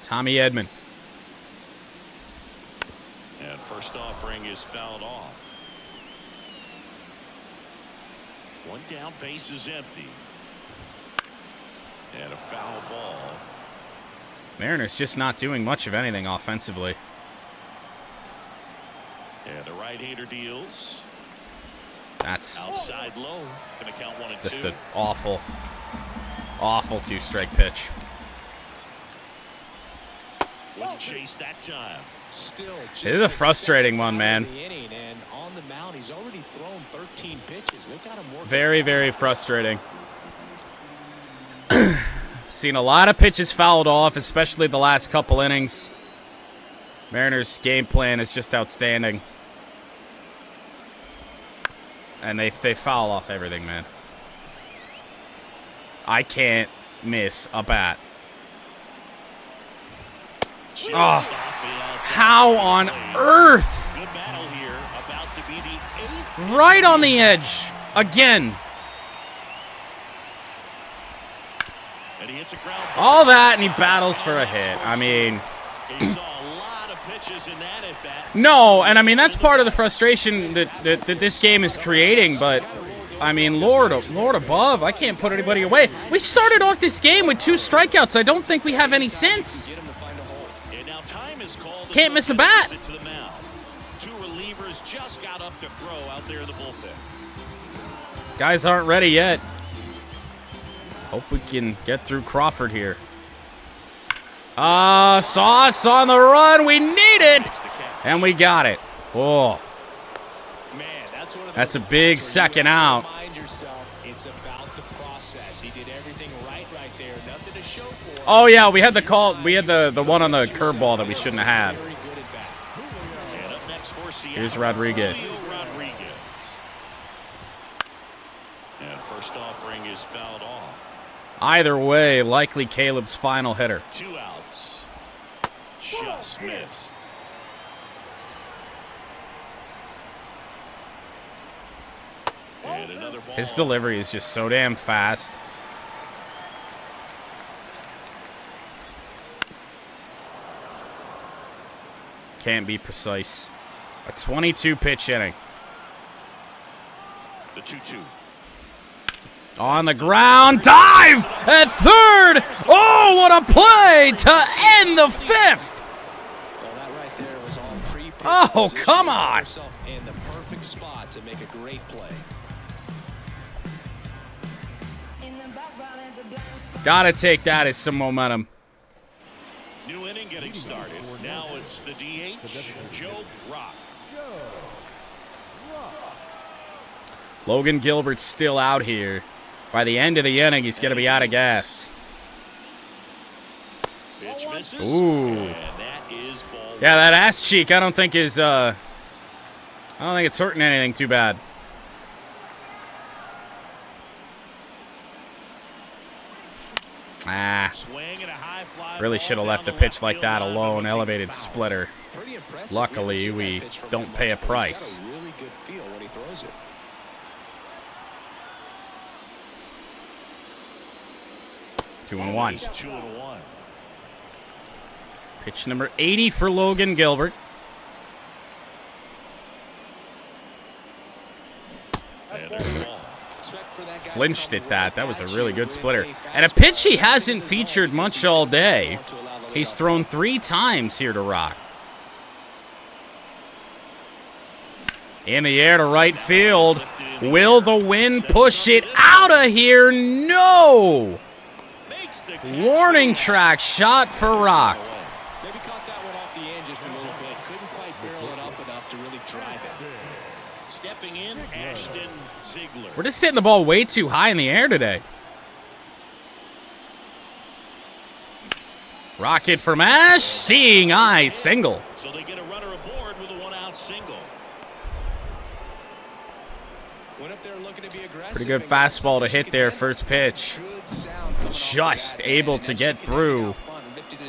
Tommy Edman. And first offering is fouled off. One down, base is empty. And a foul ball. Mariners just not doing much of anything offensively. And the right-hander deals. That's Outside low. Gonna count 1 and 2. just an awful Awful two-strike pitch. Wouldn't chase that time. Still, It is a frustrating one, man. And on the mound, he's already thrown 13 pitches. They've got him working. Very, very frustrating. Seen a lot of pitches fouled off, especially the last couple innings. Mariners' game plan is just outstanding. And they foul off everything, man. I can't miss a bat. Oh, how on earth? Good battle here. About to be the 8th. Right on the edge. Again. And he hits a ground. All that, and he battles for a hit. I mean... He saw a lot of pitches in that at bat. No, and I mean, that's part of the frustration that this game is creating, but... I mean, Lord above, I can't put anybody away. We started off this game with 2 strikeouts. I don't think we have any sense. Can't miss a bat. 2 relievers just got up to throw out there in the bullpen. These guys aren't ready yet. Hope we can get through Crawford here. Sauce on the run. We need it. And we got it. Oh. That's a big second out. It's about the process. He did everything right there. Nothing to show for it. Oh yeah, we had the call. We had the one on the curveball that we shouldn't have had. And up next for Seattle, Here's Rodriguez. And first offering is fouled off. Either way, likely Caleb's final hitter. 2 outs. Just missed. And another ball. His delivery is just so damn fast. Can't be precise. A 22-pitch inning. The 2-2. On the ground, dive at third. Oh, what a play to end the 5th. Well, that right there was all Oh, come on. In the perfect spot to make a great play. Gotta take that as some momentum. New inning getting started. Now it's the DH, Joe Rock. Logan Gilbert's still out here. By the end of the inning, he's going to be out of gas. Pitch misses. Ooh. And that is ball. Yeah, that ass cheek I don't think is, I don't think it's hurting anything too bad. Ah. Really should have left a pitch like that alone. Elevated splitter. Luckily, we don't pay a price. Really good feel when he throws it. Two and one. 2-1. Pitch number 80 for Logan Gilbert. Flinched at that. That was a really good splitter. And a pitch he hasn't featured much all day. He's thrown 3 times here to Rock. In the air to right field. Will the wind push it out of here? No! Warning track shot for Rock. Maybe caught that one off the end just a little bit. Couldn't quite barrel it up enough to really drive it. Stepping in, Ashton Ziegler. We're just hitting the ball way too high in the air today. Rocket from Ash, seeing eye single. So they get a runner aboard with a 1-out single. Went up there looking to be aggressive. Pretty good fastball to hit there, first pitch. Just able to get through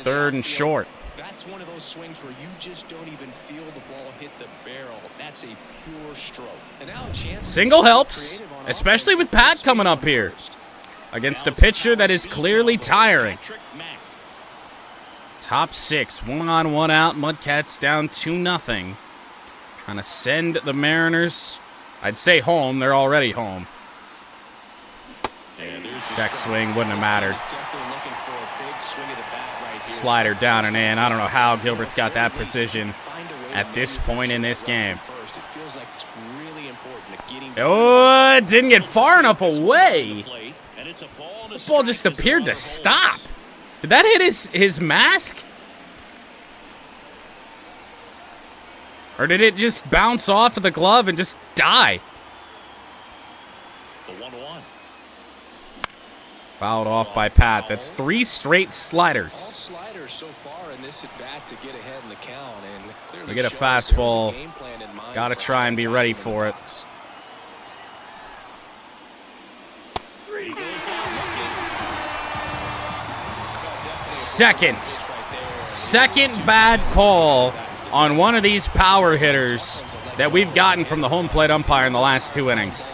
third and short. That's one of those swings where you just don't even feel the ball hit the barrel. That's a pure stroke. And now a chance. Single helps, especially with Pat coming up here against a pitcher that is clearly tiring. Top 6, 1 on, 1 out. MudCats down 2-0. Trying to send the Mariners, I'd say home. They're already home. Check swing wouldn't have mattered. Slider down and in. I don't know how Gilbert's got that precision at this point in this game. Oh, it didn't get far enough away. It's a ball and a The ball just appeared to stop. Did that hit his mask? Or did it just bounce off of the glove and just die? The 1-1. Fouled off by Pat. That's 3 straight sliders. All sliders so far in this at bat to get ahead in the count, and clearly We get a shows there's fastball. game plan in mind Gotta for try and be attacking ready the for it. box. He goes down looking. Second bad call on one of these power hitters that we've gotten from the home plate umpire in the last 2 innings.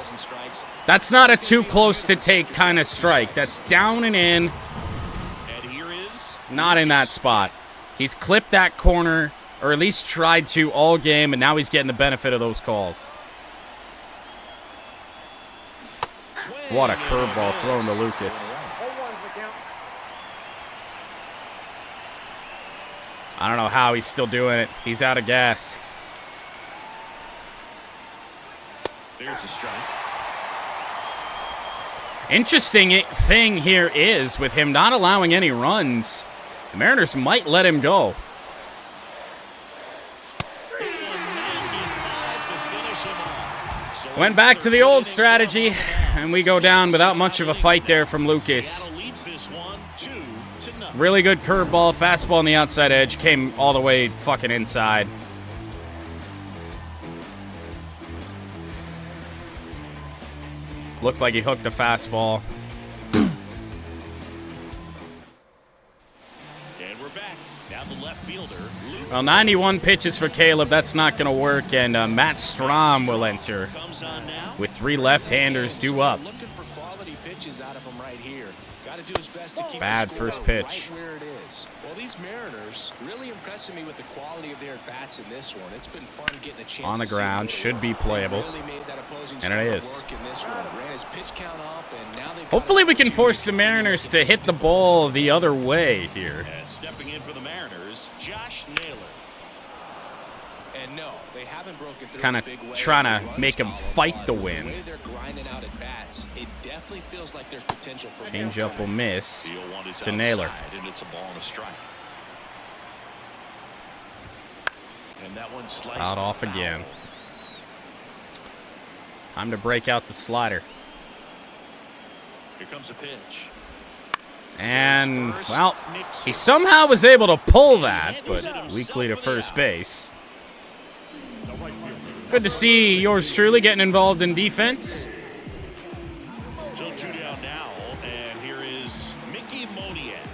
That's not a too close to take kind of strike. That's down and in, And here is not in that spot. He's clipped that corner, or at least tried to all game, and now he's getting the benefit of those calls. What a curveball thrown to Lucas. 0-1 the count. I don't know how he's still doing it. He's out of gas. there's a strike. Interesting thing here is, with him not allowing any runs, the Mariners might let him go. Went back to the old strategy, and we go down without much of a fight there from Lucas. Really good curveball, fastball on the outside edge, came all the way fucking inside. Looked like he hooked a fastball. And we're back. Now the left fielder. Well, 91 pitches for Caleb. That's not going to work, and Matt Strom will enter Comes on now. with 3 left-handers due up. Looking for quality pitches out of him right here. Got to do his best to keep Bad the score first pitch. right where it is. Well, these Mariners really impressing me with the quality of their bats in this one. It's been fun getting a chance On the to see ground, them. should be playable. Really made that opposing And it starter is. work in this one. Ran his pitch count up, and now they've got Hopefully an we can force the opportunity Mariners to hit the ball the other way here. And stepping in for the Mariners, Josh Naylor. And no, they haven't broken through Kinda in a big way trying in to the runs make 'em column, fight but the with win. The way they're grinding out at bats, it definitely feels like there's potential for Changeup will miss The 0-1 is to Naylor. outside, and it's a ball and a strike. And that one sliced Out off foul. again. Time to break out the slider. Here comes a pitch. And, well, he somehow was able to pull that, but weakly to first base. Good to see yours truly getting involved in defense. So 2 down now, and here is Mickey Moniak.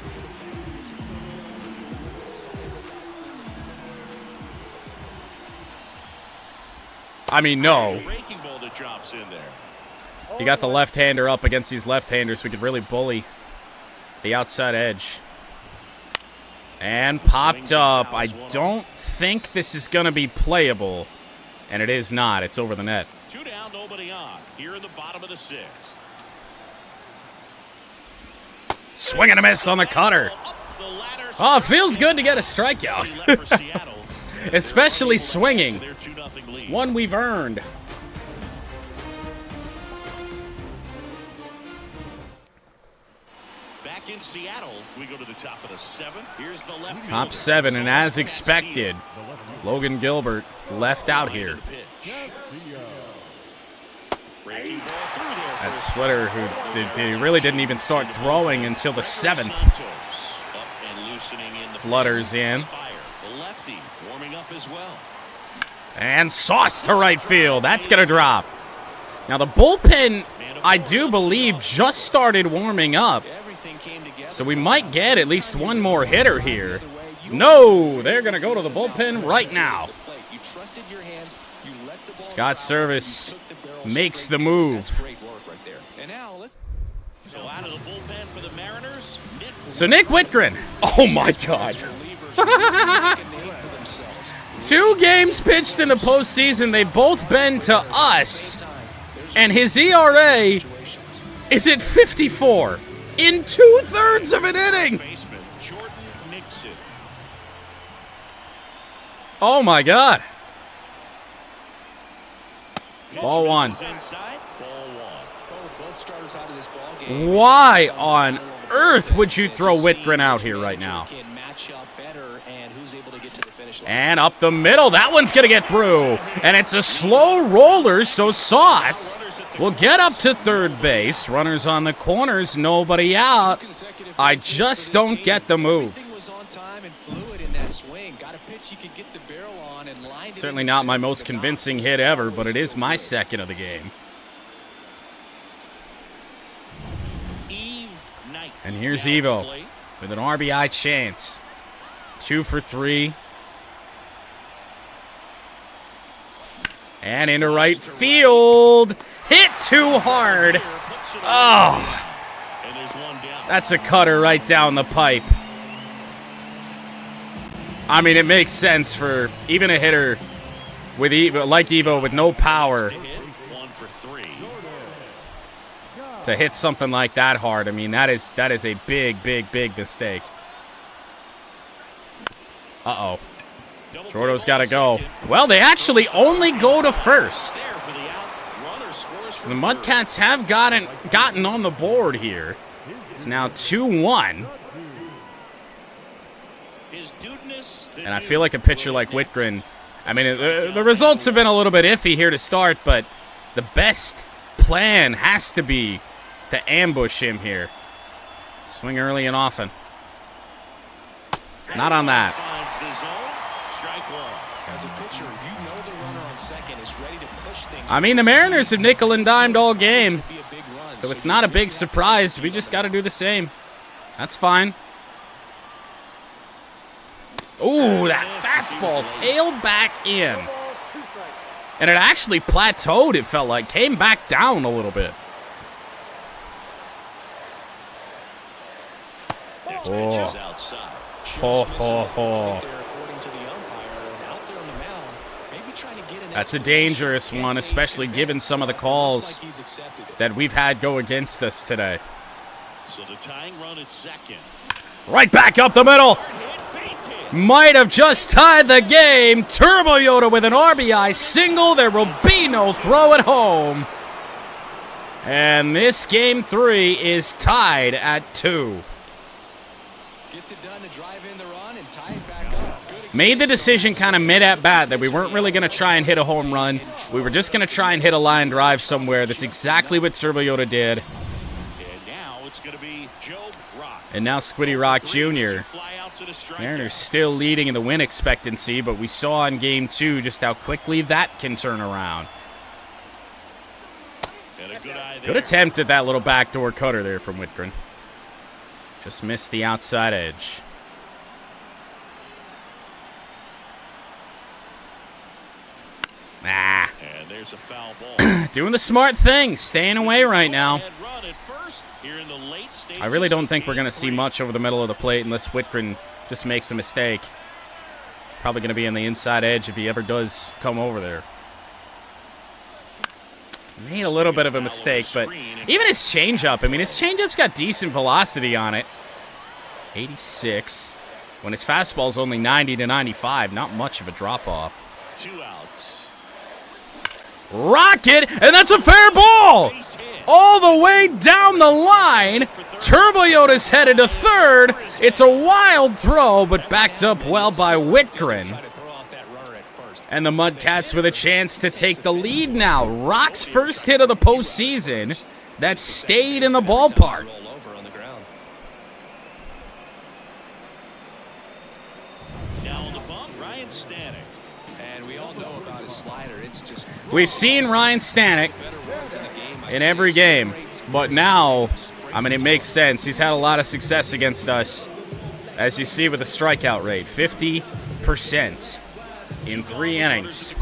I mean, no. Breaking ball that drops in there. You got the left-hander up against these left-handers. We could really bully the outside edge. And popped up. I don't think this is going to be playable. And it is not. It's over the net. 2 down, nobody on. Here in the bottom of the 6th. Swing and a miss on the cutter. Oh, it feels good to get a strikeout. Especially swinging. One we've earned. Back in Seattle, we go to the top of the 7th. Here's the left Top fielder. 7, and as expected, Logan Gilbert left out here. Breaking ball through there. That splitter who really didn't even start throwing until the 7th. Santos up and loosening in the Flutters in. The lefty warming up as well. And sauce to right field. That's going to drop. Now, the bullpen, I do believe, just started warming up. Everything came together. So we might get at least one more hitter here. No, they're going to go to the bullpen right now. You trusted your hands. You let the ball Scott drop, Service you took the barrel makes straight the to it. move. That's great work right there. And now let's So out of the bullpen for the Mariners, Nick. So Nick Whitgren. Oh, my God. relievers really make a name for themselves. 2 games pitched in the postseason. They've both been to us. And his ERA is at 54 in 2/3 of an inning. Baseman Jordan Nixon. Oh, my God. Ball 1. Inside, ball 1. Why on earth would you throw Whitgren out here right now? And up the middle. That one's going to get through. And it's a slow roller, so Sauce will get up to third base. Runners on the corners, nobody out. I just don't get the move. Certainly not my most convincing hit ever, but it is my second of the game. And here's Evo with an RBI chance. 2 for 3. And into right field. Hit too hard. Oh. That's a cutter right down the pipe. I mean, it makes sense for even a hitter with Evo, like Evo with no power to hit something like that hard. I mean, that is a big, big, big mistake. Uh-oh. Jordo's got to go. Well, they actually only go to first. So the MudCats have gotten on the board here. It's now 2-1. And I feel like a pitcher like Whitgren, I mean, the results have been a little bit iffy here to start, but the best plan has to be to ambush him here. Swing early and often. Not on that. I mean, the Mariners have nickel and dimed all game, so it's not a big surprise. We just got to do the same. That's fine. Ooh, that fastball tailed back in. And it actually plateaued, it felt like. Came back down a little bit. Oh. Ho, ho, ho. That's a dangerous one, especially given some of the calls that we've had go against us today. So the tying run at second. Right back up the middle. Might have just tied the game. Turbo Yoda with an RBI single. There will be no throw at home. And this game 3 is tied at 2. Gets it done to drive in the run and tie it back up. Made the decision kind of mid at bat that we weren't really going to try and hit a home run. We were just going to try and hit a line drive somewhere. That's exactly what Turbo Yoda did. And now it's going to be Joe Rock. And now Squiddy Rock Jr. Mariners still leading in the win expectancy, but we saw in Game 2 just how quickly that can turn around. Good attempt at that little backdoor cutter there from Whitgren. Just missed the outside edge. Ah. And there's a foul ball. Doing the smart thing, staying away right now. I really don't think we're going to see much over the middle of the plate unless Whitgren just makes a mistake. Probably going to be on the inside edge if he ever does come over there. Made a little bit of a mistake, but even his changeup, I mean, his changeup's got decent velocity on it. 86. When his fastball's only 90 to 95, not much of a drop-off. 2 outs. Rocket, and that's a fair ball! All the way down the line. Turbo Yoda's headed to third. It's a wild throw, but backed up well by Whitgren. And the MudCats with a chance to take the lead now. Rock's first hit of the postseason that stayed in the ballpark. Now on the bump, Ryan Stanek. And we all know about his slider. It's just We've seen Ryan Stanek in every game, but now, I mean, it makes sense. He's had a lot of success against us, as you see with the strikeout rate, 50% in 3 innings.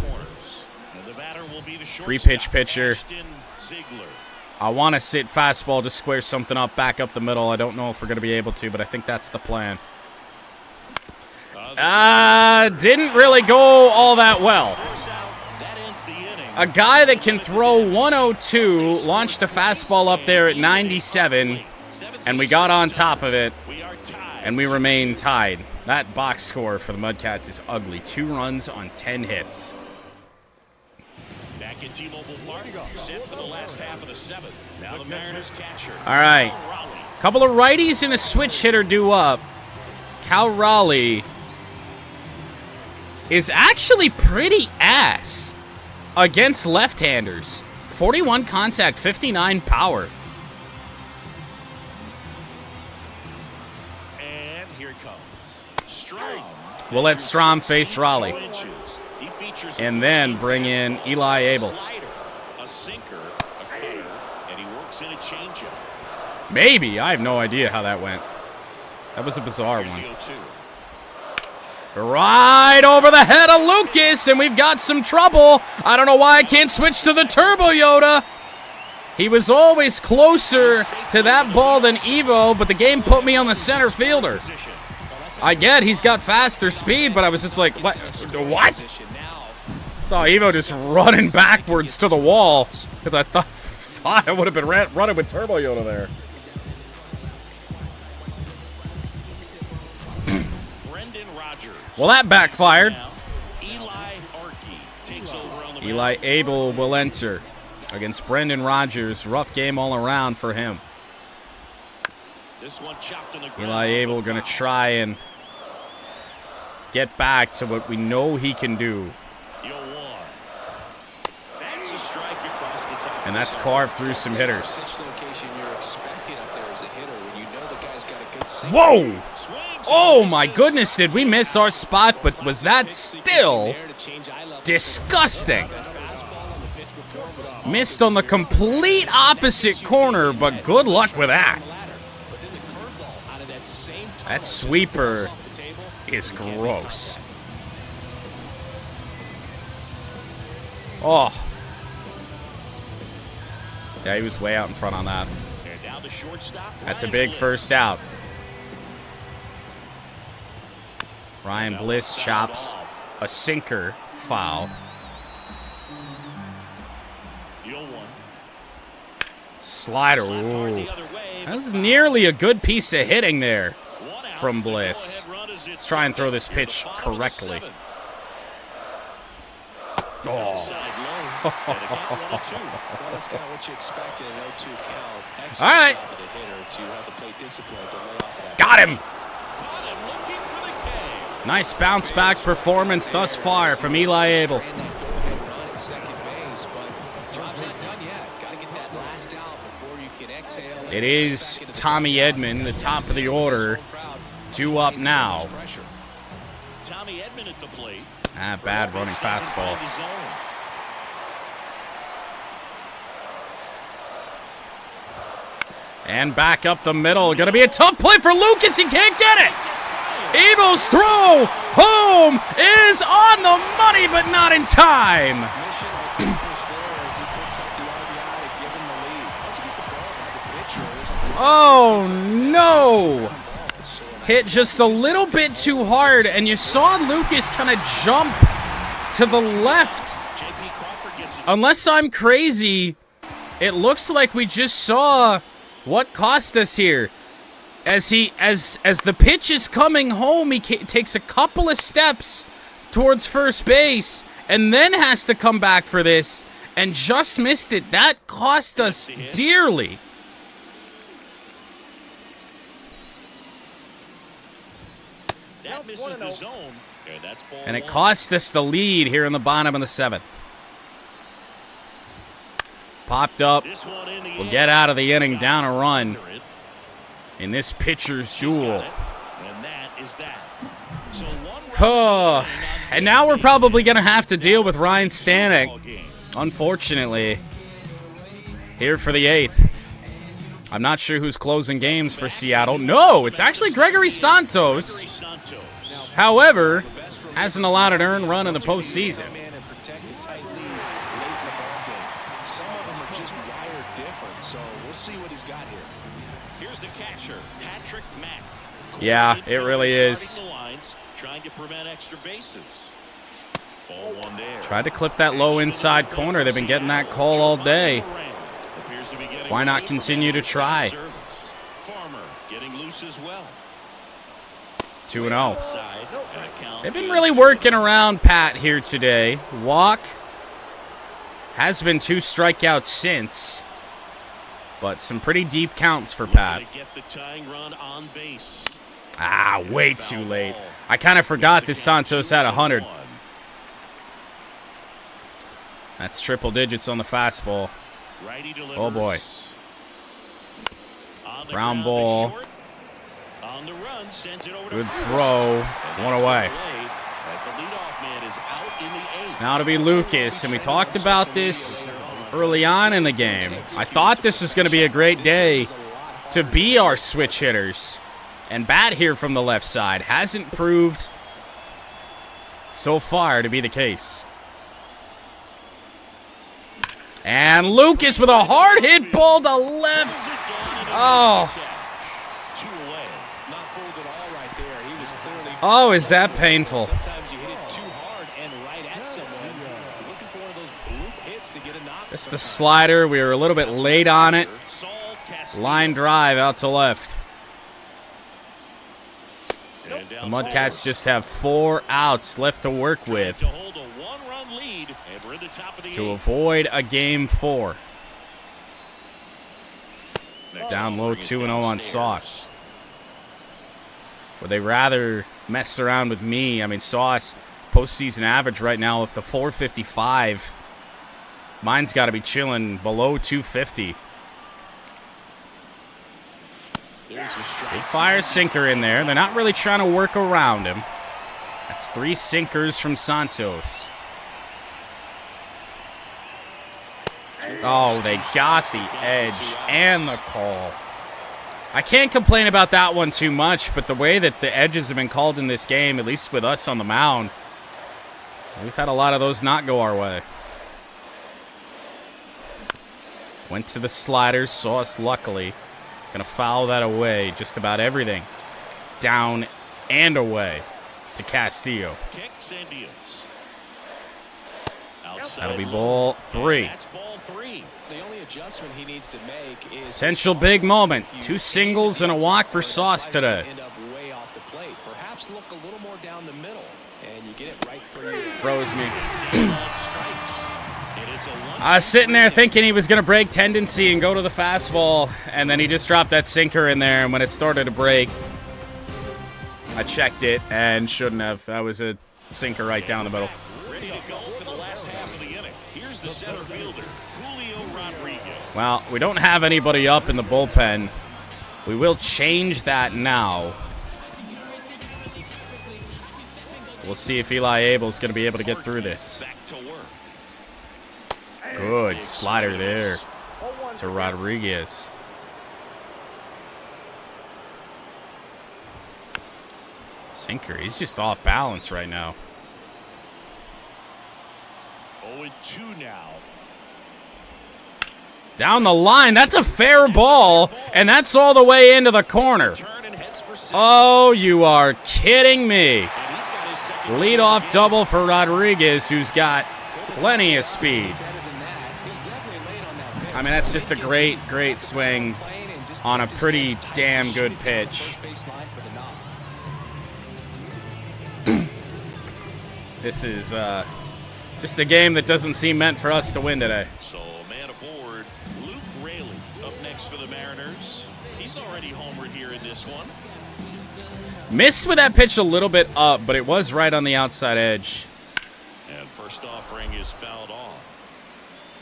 3-pitch pitcher. I want to sit fastball to square something up, back up the middle. I don't know if we're going to be able to, but I think that's the plan. Didn't really go all that well. A guy that can throw 102 launched a fastball up there at 97, and we got on top of it, and we remain tied. That box score for the MudCats is ugly. 2 runs on 10 hits. Back at T-Mobile Park, set for the last half of the 7th. Now the Mariners catcher. All right. Couple of righties and a switch hitter due up. Cal Raleigh is actually pretty ass against left-handers. 41 contact, 59 power. And here it comes. Strom. We'll let Strom face Raleigh. And then bring in Eli Abel. A sinker, a cutter, and he works in a changeup. Maybe. I have no idea how that went. That was a bizarre one. Right over the head of Lucas, and we've got some trouble. I don't know why I can't switch to the Turbo Yoda. He was always closer to that ball than Evo, but the game put me on the center fielder. I get he's got faster speed, but I was just like, what? Saw Evo just running backwards to the wall because I thought I would have been running with Turbo Yoda there. Well, that backfired. Eli Abel will enter against Brendan Rodgers. Rough game all around for him. Eli Abel going to try and get back to what we know he can do. And that's carved through some hitters. Whoa! Oh my goodness, did we miss our spot, but was that still disgusting? Missed on the complete opposite corner, but good luck with that. That sweeper is gross. Oh. Yeah, he was way out in front on that. That's a big first out. Ryan Bliss chops a sinker foul. Slider. Ooh. That was nearly a good piece of hitting there from Bliss. Let's try and throw this pitch correctly. Oh. All right. Got him. Nice bounce back performance thus far from Eli Abel. It is Tommy Edman, the top of the order, due up now. Bad running fastball. And back up the middle. Gonna be a tough play for Lucas. He can't get it. Evo's throw home is on the money, but not in time. Oh, no. Hit just a little bit too hard, and you saw Lucas kind of jump to the left. Unless I'm crazy, it looks like we just saw what cost us here. As the pitch is coming home, he takes a couple of steps towards first base and then has to come back for this and just missed it. That cost us dearly. And it cost us the lead here in the bottom of the 7th. Popped up. We'll get out of the inning down a run in this pitcher's duel. Oh, and now we're probably going to have to deal with Ryan Stanek, unfortunately, here for the 8th. I'm not sure who's closing games for Seattle. No, it's actually Gregory Santos. However, hasn't allowed an earned run in the postseason. Yeah, it really is. Tried to clip that low inside corner. They've been getting that call all day. Why not continue to try? 2-0. They've been really working around Pat here today. Walk. Has been 2 strikeouts since, but some pretty deep counts for Pat. Ah, way too late. I kind of forgot that Santos had 100. That's triple digits on the fastball. Oh, boy. Ground ball. Good throw. 1 away. Now to be Lucas, and we talked about this early on in the game. I thought this was going to be a great day to be our switch hitters. And bat here from the left side hasn't proved so far to be the case. And Lucas with a hard hit ball to left. Oh. Oh, is that painful? It's the slider. We were a little bit late on it. Line drive out to left. The MudCats just have 4 outs left to work with to avoid a game 4. Down low 2-0 on Sauce. Would they rather mess around with me? I mean, Sauce, postseason average right now up to 455. Mine's got to be chilling below 250. Big fire sinker in there. They're not really trying to work around him. That's 3 sinkers from Santos. Oh, they got the edge and the call. I can't complain about that one too much, but the way that the edges have been called in this game, at least with us on the mound, we've had a lot of those not go our way. Went to the sliders, Sauce luckily. Gonna foul that away, just about everything. Down and away to Castillo. That'll be ball 3. Potential big moment. 2 singles and a walk for Sauce today. Froze me. I was sitting there thinking he was going to break tendency and go to the fastball, and then he just dropped that sinker in there, and when it started to break, I checked it and shouldn't have. That was a sinker right down the middle. Ready to go for the last half of the inning. Here's the center fielder, Julio Rodriguez. Well, we don't have anybody up in the bullpen. We will change that now. We'll see if Eli Abel's going to be able to get through this. Good slider there to Rodriguez. Sinker, he's just off balance right now. 0-2 now. Down the line, that's a fair ball, and that's all the way into the corner. Oh, you are kidding me. Leadoff double for Rodriguez, who's got plenty of speed. I mean, that's just a great, great swing on a pretty damn good pitch. This is just a game that doesn't seem meant for us to win today. So, man aboard, Luke Raley up next for the Mariners. He's already homered here in this one. Missed with that pitch a little bit up, but it was right on the outside edge. And first offering is fouled off.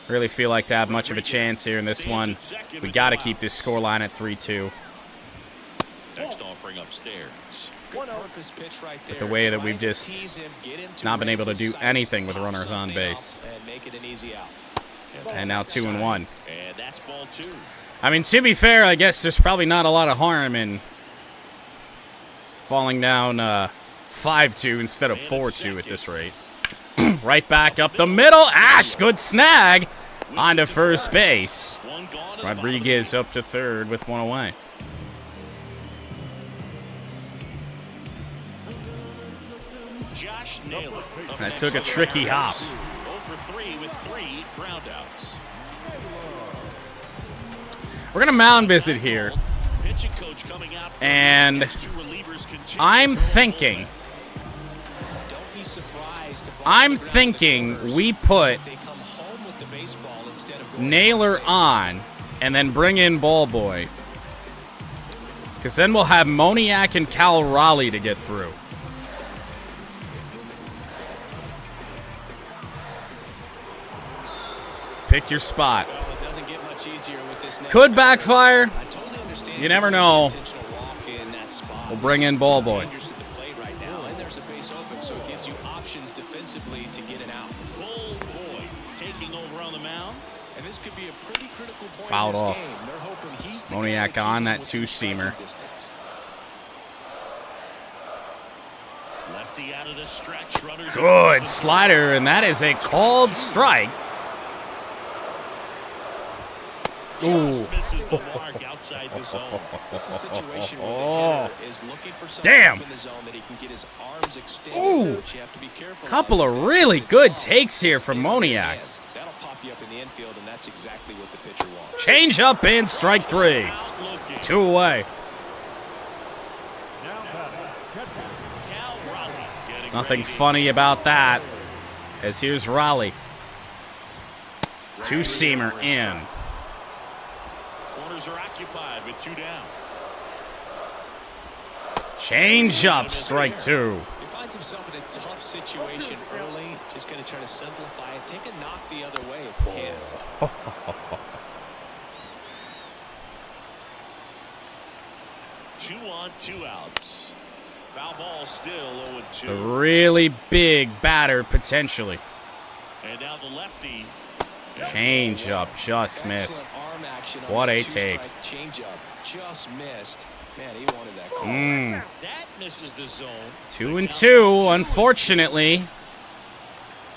Really feel like to have much of a chance here in this one. We got to keep this scoreline at 3-2. Next offering upstairs. With the way that we've just not been able to do anything with runners on base. And now 2-1. And that's ball 2. I mean, to be fair, I guess there's probably not a lot of harm in falling down 5-2 instead of 4-2 at this rate. Right back up the middle. Ash, good snag onto first base. Rodriguez up to third with 1 away. That took a tricky hop. We're going to mound visit here. And I'm thinking we put with the baseball instead of going Naylor on, and then bring in Ball Boy. Because then we'll have Moniak and Cal Raleigh to get through. Pick your spot. Well, it doesn't get much easier with this next Could backfire. I totally understand. You never know. Intentional walk in that spot. We'll bring in Ball Boy. Dangerous at the plate right now, and there's a base open, so it gives you options defensively to get an out. Ball Boy taking over on the mound. And this could be a pretty critical point Fouled in this off. game. They're hoping he's the Moniak guy to on keep that them two-seamer. within distance. Lefty out of the stretch. Runners Good slider, and that is a called strike. Ooh. just misses the mark outside the zone. This is a situation where the hitter is looking for something Damn. up in the zone that he can get his arms extended. Ooh. But you have to be careful. Couple about of this. really good takes here from Moniak. That'll pop you up in the infield, and that's exactly what the pitcher wants. Change up and strike 3. Out looking. 2 away. Now batting, catcher. Cal Raleigh getting Nothing ready. funny about that. As here's Raleigh. Two-seamer in. Corners are occupied with 2 down. Change up, strike 2. He finds himself in a tough situation early. Just going to try to simplify it. Take a knock the other way if you can. Two on, 2 outs. Foul ball still 0-2. A really big batter, potentially. And now the lefty. Change up, just missed. Excellent arm action on What that a take. two-strike changeup. Just missed. Man, he wanted that call. That misses the zone. 2 and 2, unfortunately.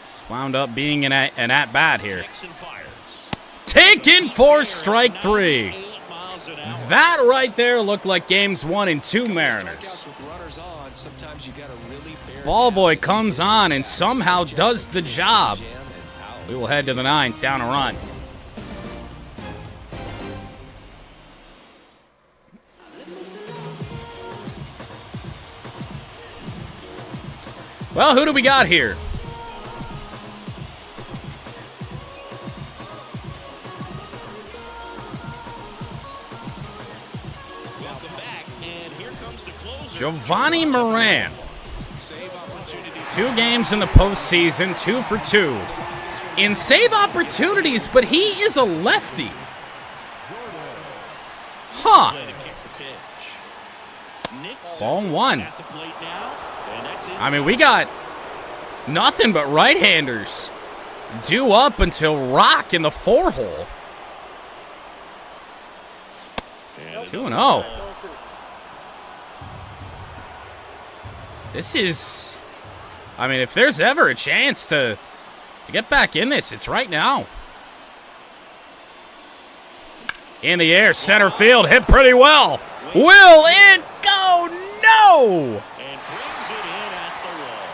It's wound up being an at-bat here. Jackson fires. Taken for strike 3. 8 miles an hour. That right there looked like games 1 and 2 Mariners. Strikeouts with runners on, sometimes you gotta really bear Ball down. Boy comes on and somehow does the job. Jam and out. We will head to the 9th, down a run. Well, who do we got here? Welcome back, and here comes the closer. Giovanni Moran. Save opportunity. 2 games in the postseason, 2 for 2. In save opportunities, but he is a lefty. Huh. Play to kick the pitch. Nixon Ball 1. at the plate now, and that's I mean, we got nothing but right-handers. Due up until Rock in the 4-hole. 2-0. This is... I mean, if there's ever a chance to get back in this, it's right now. In the air, center field, hit pretty well. Will it go? No! and brings it in at the wall.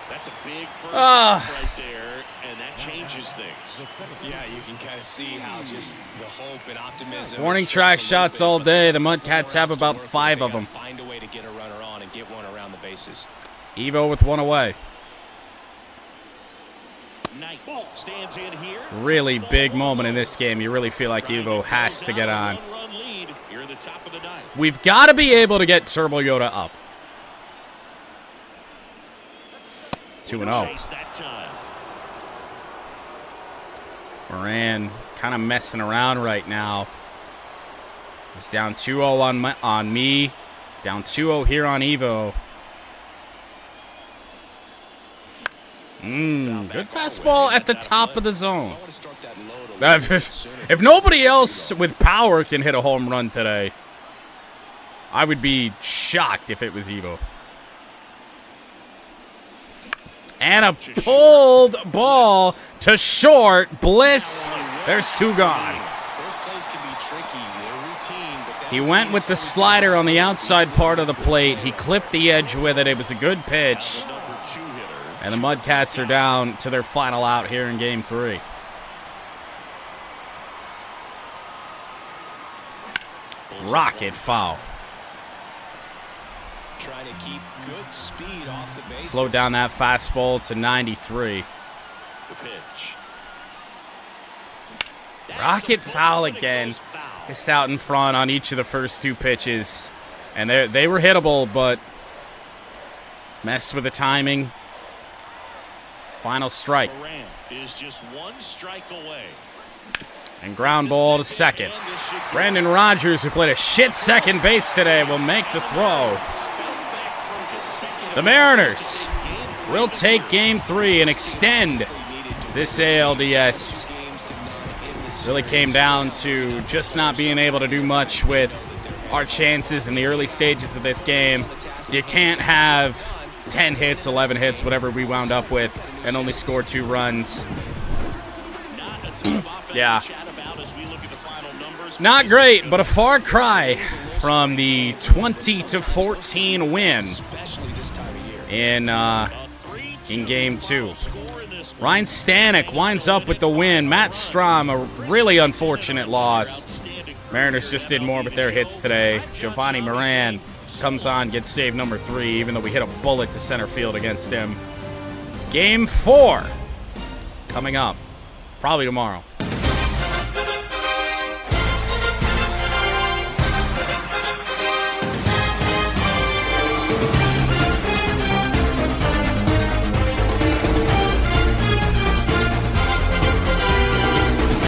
That's a big first Ah. right there, and that changes things. Yeah, you can kind of see how just the hope and optimism. Warning is track shifting a little shots bit, all but day. The the MudCats have about work, 5 they of gotta them. Find a way to get a runner on and get one around the bases. Evo with 1 away. Knight stands in here. Really big moment in this game. You really feel like Evo has to get on. One-run lead here in the top of the 9th. We've got to be able to get Turbo Yoda up. 2-0. Chase that time. Moran kind of messing around right now. He's down 2-0 on me. Down 2-0 here on Evo. Good fastball at the top of the zone. I want to start that load a little bit sooner. If nobody else with power can hit a home run today, I would be shocked if it was Evo. And a pulled ball to short. Bliss. There's 2 gone. Those plays can be tricky. They're routine, but that He is went the with the answer. slider on the outside part of the plate. He clipped the edge with it. It was a good pitch. The number 2 hitter. And the MudCats are down to their final out here in Game 3. Rocket foul. Trying to keep good speed off the bases. Slowed down that fastball to 93. The pitch. Rocket foul again. Missed out in front on each of the first 2 pitches. And they were hittable, but messed with the timing. Final strike. Is just 1 strike away. And ground ball to second. Brandon Rogers, who played a shit second base today, will make the throw. The Mariners will take Game 3 and extend this ALDS. Really came down to just not being able to do much with our chances in the early stages of this game. You can't have 10 hits, 11 hits, whatever we wound up with, and only score 2 runs. Yeah. Not great, but a far cry from the 20-14 win in Game 2. Ryan Stanek winds up with the win. Matt Strom, a really unfortunate loss. Mariners just did more with their hits today. Giovanni Moran comes on, gets save number 3, even though we hit a bullet to center field against him. Game 4 coming up, probably tomorrow.